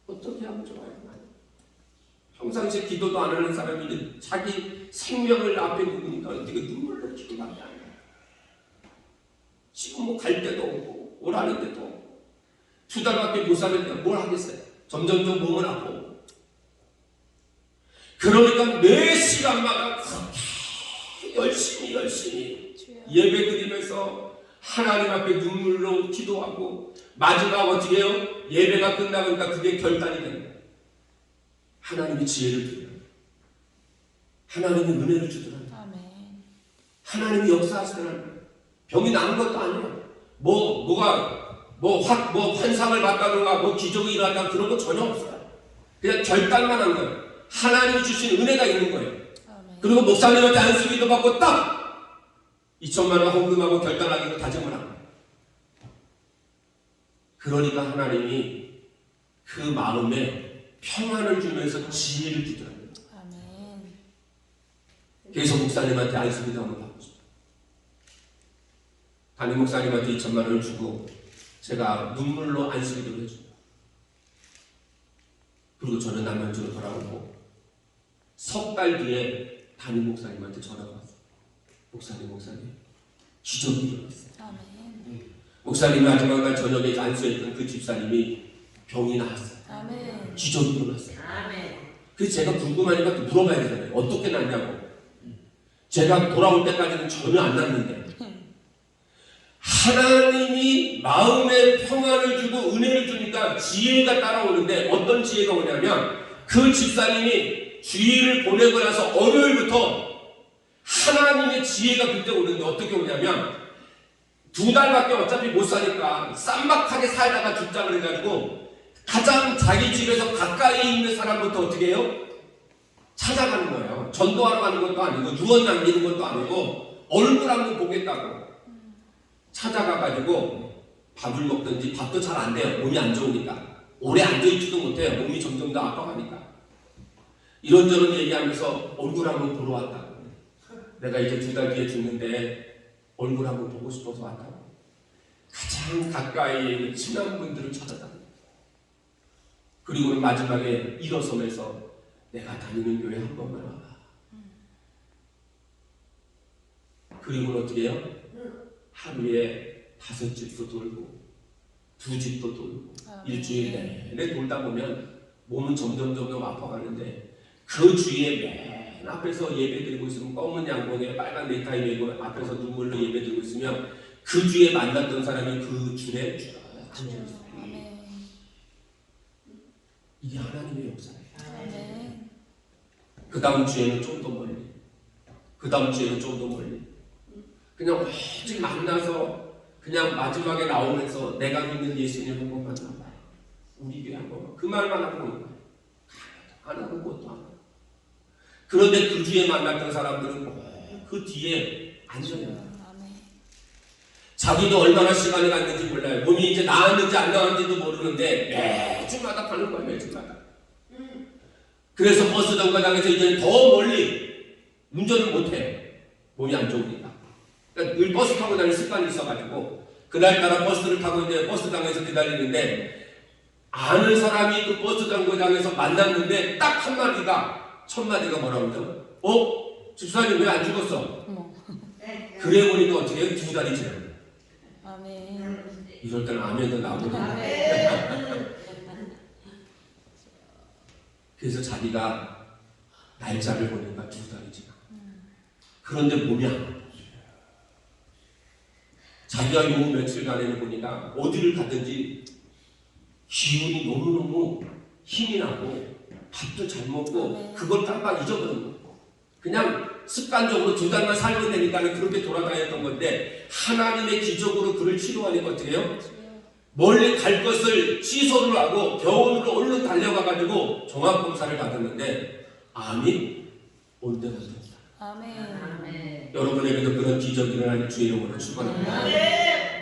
어떻게 하면 좋아요? 평상시에 기도도 안 하는 사람이 이제 자기 생명을 앞에 두니까 어떻게 눈물로 기도밖에 안 해요. 지금 뭐 갈 데도 없고 오라는 데도 없고 2달밖에 못 사는데 뭘 하겠어요? 점점점 몸은 아프고. 그러니까 매 시간마다 열심히 예배 드리면서 하나님 앞에 눈물로 기도하고 마지막 어떻게 해요? 예배가 끝나니까 그게 결단이 되는 거예요. 하나님이 지혜를 주더라. 하나님이 은혜를 주더라. 하나님이 역사하시더라. 병이 나는 것도 아니에요. 뭐가 뭐 환상을 봤다든가 뭐 기적이 일어났다 그런 거 전혀 없어요. 그냥 결단만 한 거예요. 하나님이 주신 은혜가 있는 거예요. 아멘. 그리고 목사님한테 안수기도 받고 딱 2천만 원 헌금하고 결단하기로 다짐을 한 거예요. 그러니까 하나님이 그 마음에 평안을 주면서 지혜를 주더라고요. 아멘. 그래서 목사님한테 안수기도 한번 받고 싶어요. 담임 목사님한테 2천만 원을 주고 제가 눈물로 안수기도를 해줍니다. 그리고 저는 남양주로 돌아오고 석 달 뒤에 담임 목사님한테 전화가 왔어요. 목사님 기적이 일어났어요. 아멘. 목사님이 마지막 날 저녁에 안수했던 그 집사님이 병이 나았어요. 아멘. 기적이 일어났어요. 아멘. 그래서 제가 궁금하니까 또 물어봐야 되잖아요. 어떻게 났냐고. 제가 돌아올 때까지는 전혀 안 났는데 하나님이 마음에 평안을 주고 은혜를 주니까 지혜가 따라오는데 어떤 지혜가 오냐면 그 집사님이 주일을 보내고 나서 월요일부터 하나님의 지혜가 그때 오는데 어떻게 오냐면 2달밖에 어차피 못 사니까 쌈박하게 살다가 죽자 그래가지고 가장 자기 집에서 가까이 있는 사람부터 어떻게 해요? 찾아가는 거예요. 전도하러 가는 것도 아니고 유언 남기는 것도 아니고 얼굴 한번 보겠다고 찾아가가지고 밥을 먹든지 밥도 잘 안 돼요. 몸이 안 좋으니까. 오래 앉아있지도 못해요. 몸이 점점 더 아파가니까. 이런저런 얘기하면서 얼굴 한번 보러 왔다고. 내가 이제 2달 뒤에 죽는데 얼굴 한번 보고 싶어서 왔다고. 가장 가까이에 있는 친한 분들을 찾아다니고 그리고는 마지막에 일어서면서 내가 다니는 교회 한 번만 와봐. 그리고는 어떻게 해요? 하루에 5집도 돌고 2집도 돌고 일주일 내내 돌다 보면 몸은 점점 아파가는데 그 주위에 맨 앞에서 예배드리고 있으면 검은 양복에 빨간 넥타이 메고 앞에서 눈물로 예배드리고 있으면 그 주위에 만났던 사람이 그 줄에 쭉 앉아있어요. 아멘. 이게 하나님의 역사예요. 아멘. 그 다음 주에는 좀 더 멀리, 그 다음 주에는 좀 더 멀리. 그냥 오직 만나서 그냥 마지막에 나오면서 내가 믿는 예수님 한 번만 만나봐. 우리 교회 한 번만. 그 말만 하고 오는 거예요. 안 하는 것도 안 하고. 그런데 그 뒤에 만났던 사람들은 그 뒤에 앉아있는 거예요. 아멘. 자기도 얼마나 시간이 갔는지 몰라요. 몸이 이제 나았는지 안 나았는지도 모르는데 매주마다 가는 거예요. 매주마다. 그래서 버스 정거장에서 이제는 더 멀리 운전을 못해요. 몸이 안 좋으니까. 그러니까 늘 버스 타고 다니는 습관이 있어가지고 그날따라 버스를 타고 이제 버스장에서 기다리는데 아는 사람이 그 버스 정거장에서 만났는데 딱 한마디가 첫마디가 뭐라고 그러죠? 집사님 왜 안 죽었어? 어머. 그래 보니까 어떻게 해요? 2달이 지나요. 아멘. 이럴 때는 아멘도 나오거든요. 아멘. 그래서 자기가 날짜를 보니까 2달이 지나. 그런데 몸이 안 아파요. 자기가 요 며칠간에는 보니까 어디를 가든지 기운이 너무너무 힘이 나고 밥도 잘 먹고 그걸 깜빡 잊어버린 거예요. 그냥 습관적으로 2달만 살면 되니까 그렇게 돌아다녔던 건데 하나님의 기적으로 그를 치료하니까 어떻게 해요? 멀리 갈 것을 취소를 하고 병원으로 얼른 달려가가지고 종합검사를 받았는데 암이 온데가 없다. 아멘. 여러분에게도 그런 기적이 일어나는 주의 이름으로 축원합니다.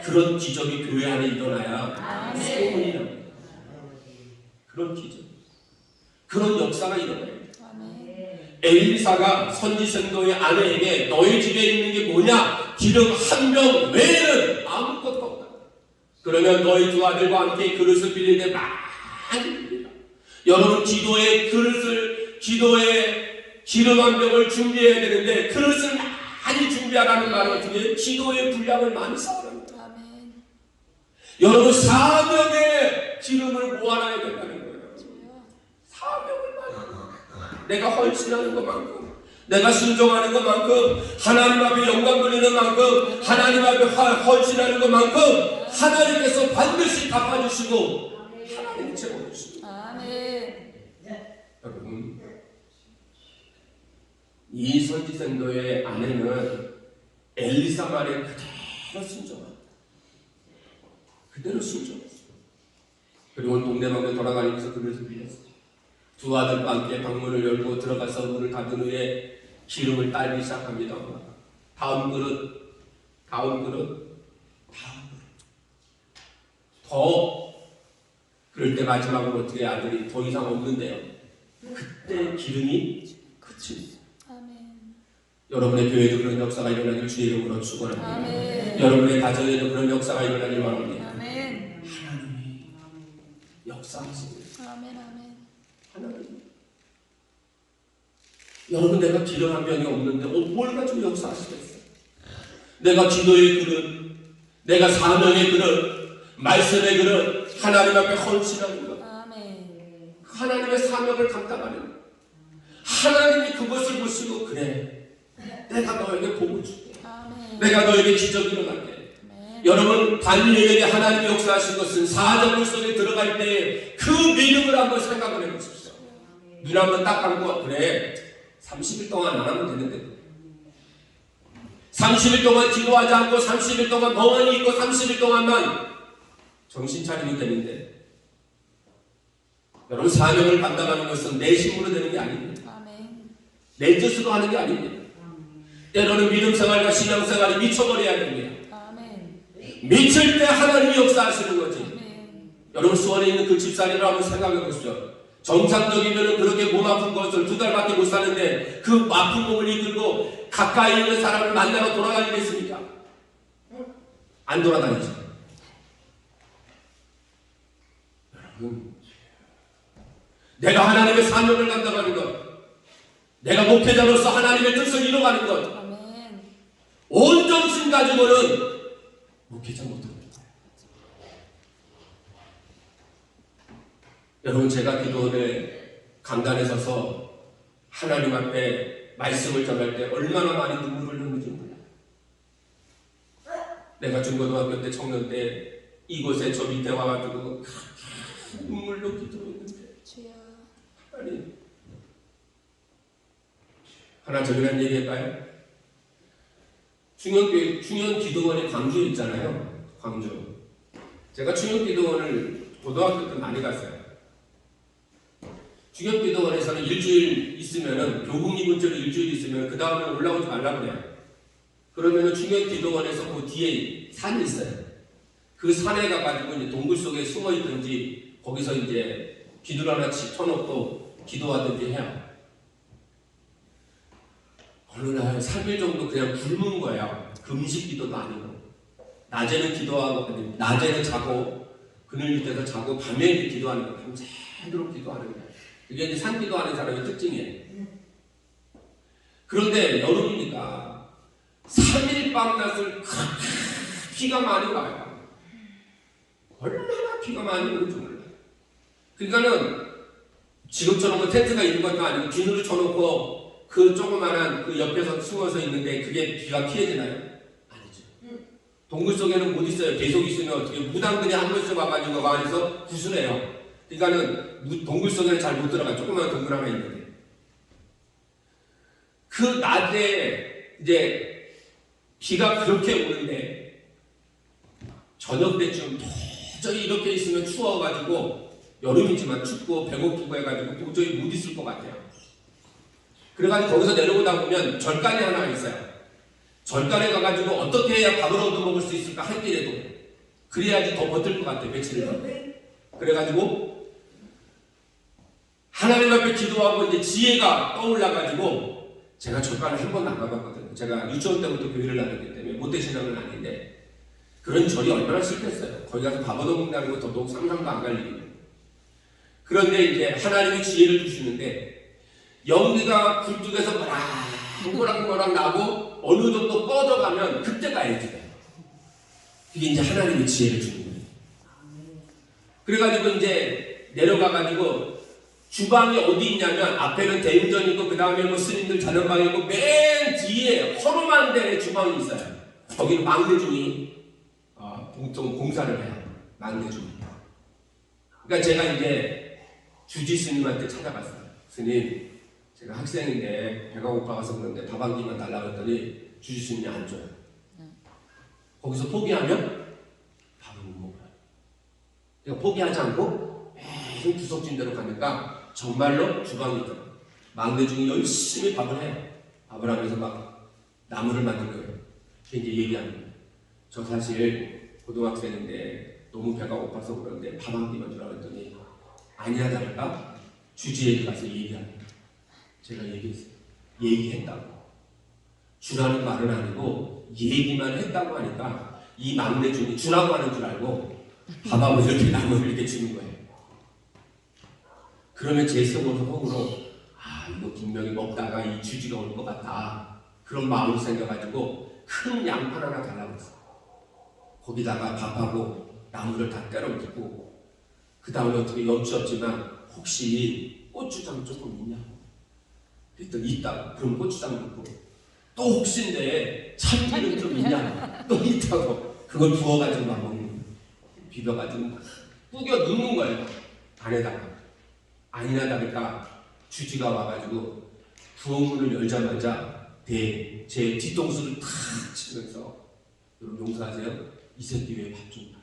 그런 기적이 교회 안에 일어나야 소문이 납니다. 그런 기적, 그런 역사가 일어나요. 아멘. 엘리사가 선지생도의 아내에게 너희 집에 있는 게 뭐냐? 기름 한 병 외에는 아무것도 없다. 그러면 너희 두 아들과 함께 그릇을 빌릴 때 많이 빌리라. 여러분 기도의 그릇을, 기도의 기름 한 병을 준비해야 되는데 그릇을 많이 준비하라는 말은 어떻게 해요? 기도의 분량을 많이 쌓으랍니다. 아멘. 여러분 사명의 기름을 모아놔야 된다는 거예요. 사명을 많이. 내가 헌신하는 것만큼, 내가 순종하는 것만큼, 하나님 앞에 영광 돌리는 만큼, 하나님 앞에 헌신하는 것만큼 하나님께서 반드시 갚아주시고 하나님이 채워주시고. 아멘. 여러분 이 선지생도의 아내는 엘리사 말에 그대로 순종합니다. 그대로 순종했어요. 그리고 동네방네 돌아다니면서 그릇을 빌렸어요. 두 아들과 함께 방문을 열고 들어가서 문을 닫은 후에 기름을 딸기 시작합니다. 다음 그릇, 다음 그릇, 다음 그릇. 더 그럴 때 마지막으로 어떻게 아들이 더 이상 없는데요. 그때 기름이 그칩니다. 아멘. 여러분의 교회도 그런 역사가 일어나길 주의 이름으로 축원합니다. 아멘. 여러분의 가정에도 그런 역사가 일어나길 원합니다. 아멘. 하나님이 역사하십니다. 아멘. 아멘. 하나님. 여러분, 내가 기름 한 병이 없는데 뭘 가지고 역사하시겠어요? 내가 기도의 그릇, 내가 사명의 그릇, 말씀의 그릇, 하나님 앞에 헌신하는 것, 아멘. 하나님의 사명을 감당하는 것. 하나님이 그것을 보시고 그래, 내가 너에게 복을 줄게. 아멘. 내가 너에게 기적이 일어날게. 아멘. 여러분, 다니엘에게 하나님이 역사하신 것은 사자굴 속에 들어갈 때 그 믿음을 한번 생각을 해보십시오. 눈 한번 딱 감고 그래, 30일 동안 안 하면 되는데 30일 동안 기도하지 않고 30일 동안 멍하니 있고 30일 동안만 정신 차리면 되는데, 여러분, 사명을 감당하는 것은 내 힘으로 되는 게 아닙니다. 아멘. 내 뜻으로 하는 게 아닙니다. 때로는 믿음생활과 신앙생활이 미쳐버려야 됩니다. 아멘. 미칠 때 하나님이 역사하시는 거지. 아멘. 여러분, 수원에 있는 그 집사리를 한번 생각해 보십시오. 정상적이면 그렇게 몸 아픈 것을 2달밖에 못 사는데 그 아픈 몸을 이끌고 가까이 있는 사람을 만나러 돌아다니겠습니까? 안 돌아다니죠. 여러분, 내가 하나님의 사명을 감당하는 것, 내가 목회자로서 하나님의 뜻을 이뤄가는 것, 아멘. 온 정신 가지고는 목회자 못합니다. 여러분, 제가 기도원에 강단에 서서 하나님 앞에 말씀을 전할 때 얼마나 많이 눈물을 흘리는지 몰라요. 내가 중고등학교 때 청년 때 이곳에 저 밑에 와가지고 눈물로 기도했는데, 주여. 하나님, 하나 저기란 얘기할까요? 충현기도원이 광주에 있잖아요. 광주. 제가 충현기도원을 고등학교 때 많이 갔어요. 충현기도원에서는 일주일 있으면은, 교국 입은죄로 일주일 있으면 그 다음에 올라오지 말라고 그래요. 그러면은 충현기도원에서 그 뒤에 산이 있어요. 그 산에 가가지고 이제 동굴 속에 숨어 있든지 거기서 이제 기도를 하나 쳐놓고 기도하든지 해요. 어느 날 3일 정도 그냥 굶은 거예요. 금식 기도도 아니고. 낮에는 기도하고, 낮에는 자고, 그늘 밑에서 자고, 밤에 기도하는 거예요. 밤새도록 기도하는 거예요. 이게 이제 산 기도하는 사람의 특징이에요. 그런데 여름이니까 3일 밤낮을 비가 많이 와요. 얼마나 비가 많이 오는지 몰라요. 그러니까는 지금처럼 뭐 텐트가 있는 것도 아니고 비누를 쳐놓고 그 조그만한 그 옆에서 숨어서 있는데 그게 비가 피해지나요? 아니죠. 동굴 속에는 못 있어요. 계속 있으면 어떻게 무당들이 한 번씩 와가지고 그 안에서 구슬해요. 그러니까는 동굴 속에는 잘 못 들어가요. 조그만한 동굴 하나 있는데. 그 낮에 이제 비가 그렇게 오는데 저녁 때쯤 도저히 이렇게 있으면 추워가지고, 여름이지만 춥고 배고프고 해가지고 도저히 못 있을 것 같아요. 그래가지고 거기서 내려오다 보면 절간이 하나 있어요. 절간에 가가지고 어떻게 해야 밥을 얻어먹을 수 있을까 할 길에도 그래야지 더 버틸 것 같아요. 며칠을 더. 그래가지고 하나님 앞에 기도하고 이제 지혜가 떠올라가지고, 제가 절간을 한 번도 안 가봤거든요. 제가 유치원 때부터 교회를 다녔기 때문에 모태신앙은 아닌데, 그런 절이 얼마나 싫겠어요. 거기 가서 밥 얻어먹는다는 거 더더욱 상상도 안 갈 일이에요. 그런데 이제 하나님이 지혜를 주시는데, 연기가 굴뚝에서 모락모락 나고 어느 정도 뻗어가면 그때 가야지 돼요. 그게 이제 하나님이 지혜를 주는 거예요. 그래가지고 이제 내려가가지고 주방이 어디 있냐면, 앞에는 대웅전이 있고 그 다음에 뭐 스님들 자는방이 있고 맨 뒤에 허름한 데에 주방이 있어요. 거기는 막내중이 보통 공사를 해요. 막내중. 그러니까 제가 이제 주지 스님한테 찾아갔어요. 스님, 제가 학생인데 배가 고파서 그런데 밥 한 끼만 달라고 했더니 주지 스님이 안 줘요. 거기서 포기하면 밥은 못 먹어요. 그러니까 포기하지 않고 계속 구석진 대로 가니까 정말로 주방이 있다. 막내 중에 열심히 밥을 해요. 밥을 하면서 막 나물을 만들고요. 이제 얘기하는 거예요. 저 사실 고등학생인데 너무 배가 고파서 그러는데 밥 한 끼만 주라고 했더니 아니야 다를까 주지에 가서 얘기하는 거예요. 제가 얘기했어요. 얘기했다고. 주라는 말은 아니고 얘기만 했다고 하니까 이 막내 중이 주라고 하는 줄 알고 밥하고 이렇게 나물을 이렇게 주는 거예요. 그러면 제 속으로 이거 분명히 먹다가 이 주지가 올 것 같다. 그런 마음을 생겨가지고 큰 양판 하나 달라고 했어요. 거기다가 밥하고 나물을 다 때려 붓고 그 다음에 어떻게 염치 없지만 혹시 고추장 조금 있냐고 그랬더니 있다고. 그럼 고추장 넣고 또 혹시인데 참기름 좀 있냐고 또 있다고. 그걸 부어가지고 막 먹는 거예요. 비벼가지고 막 뿌겨 넣는 거예요. 안에다가. 아니나 다를까 주지가 와가지고 부엌문을 열자마자 제 뒤통수를 탁 치면서 여러분 용서하세요? 이 새끼 왜 밥 좀 봐?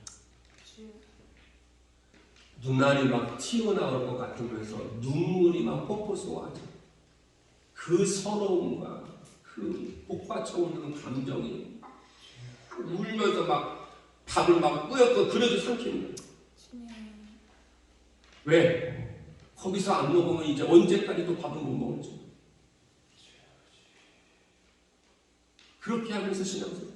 눈알이 막 튀어나올 것 같으면서 눈물이 막 폭포 쏘아져. 그 서러움과 그 복받쳐오는 감정이 막 울면서 막 밥을 막 뿌옇고 그래도 삼키는 거예요. 왜? 거기서 안 먹으면 이제 언제까지 또 밥을 못 먹을지. 그렇게 하면서 신앙생활.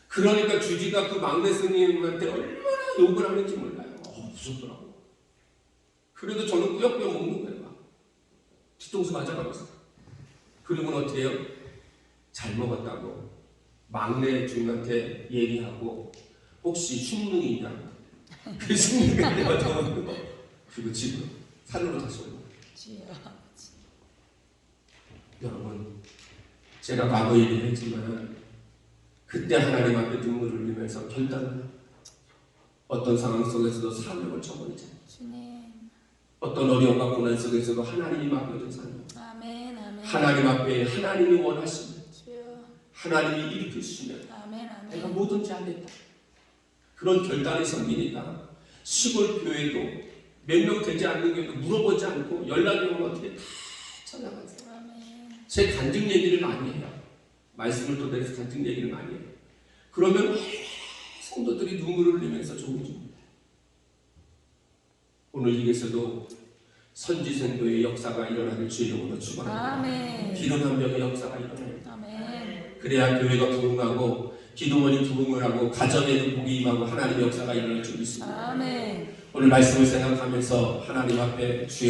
그러니까 주지가 그 막내 스님한테 얼마나 욕을 하는지 몰라요. 무섭더라고. 그래도 저는 꾸역꾸역 먹는 거예요. 막. 뒤통수 맞아가면서. 그러면 어떻게 해요? 잘 먹었다고 막내 주인한테 얘기하고 혹시 흉능이 있냐고. 그 흉능이 내가 적어놓은 거. 그리고 지금 산으로 다시 오는 거예요. 여러분, 제가 과거 얘기를 했지만 그때 하나님 앞에 눈물을 흘리면서 결단을 어떤 상황 속에서도 사명을 쳐버리잖아요. 어떤 어려움과 고난 속에서도 하나님이 맡겨준 사명. 아멘, 아멘. 하나님 앞에 하나님이 원하시면 하나님이 일으키시면 내가 뭐든지 하겠다. 그런 결단이 생기니까 시골 교회도 몇 명 되지 않는 교회도 물어보지 않고 연락이 오면 어떻게 다 찾아가세요. 제 간증 얘기를 많이 해요. 말씀을 토대로 간증 얘기를 많이 해요. 그러면 성도들이 눈물을 흘리면서 종이 줍니다. 오늘 이곳에서도 선지생도의 역사가 일어나길 주의 이름으로 축원합니다. 기름 한 병의 역사가 일어나요. 그래야 교회가 부흥하고 기도원이 부흥을 하고 가정에도 복이 임하고 하나님의 역사가 일어날 줄 믿습니다. 오늘 말씀을 생각하면서 하나님 앞에 주여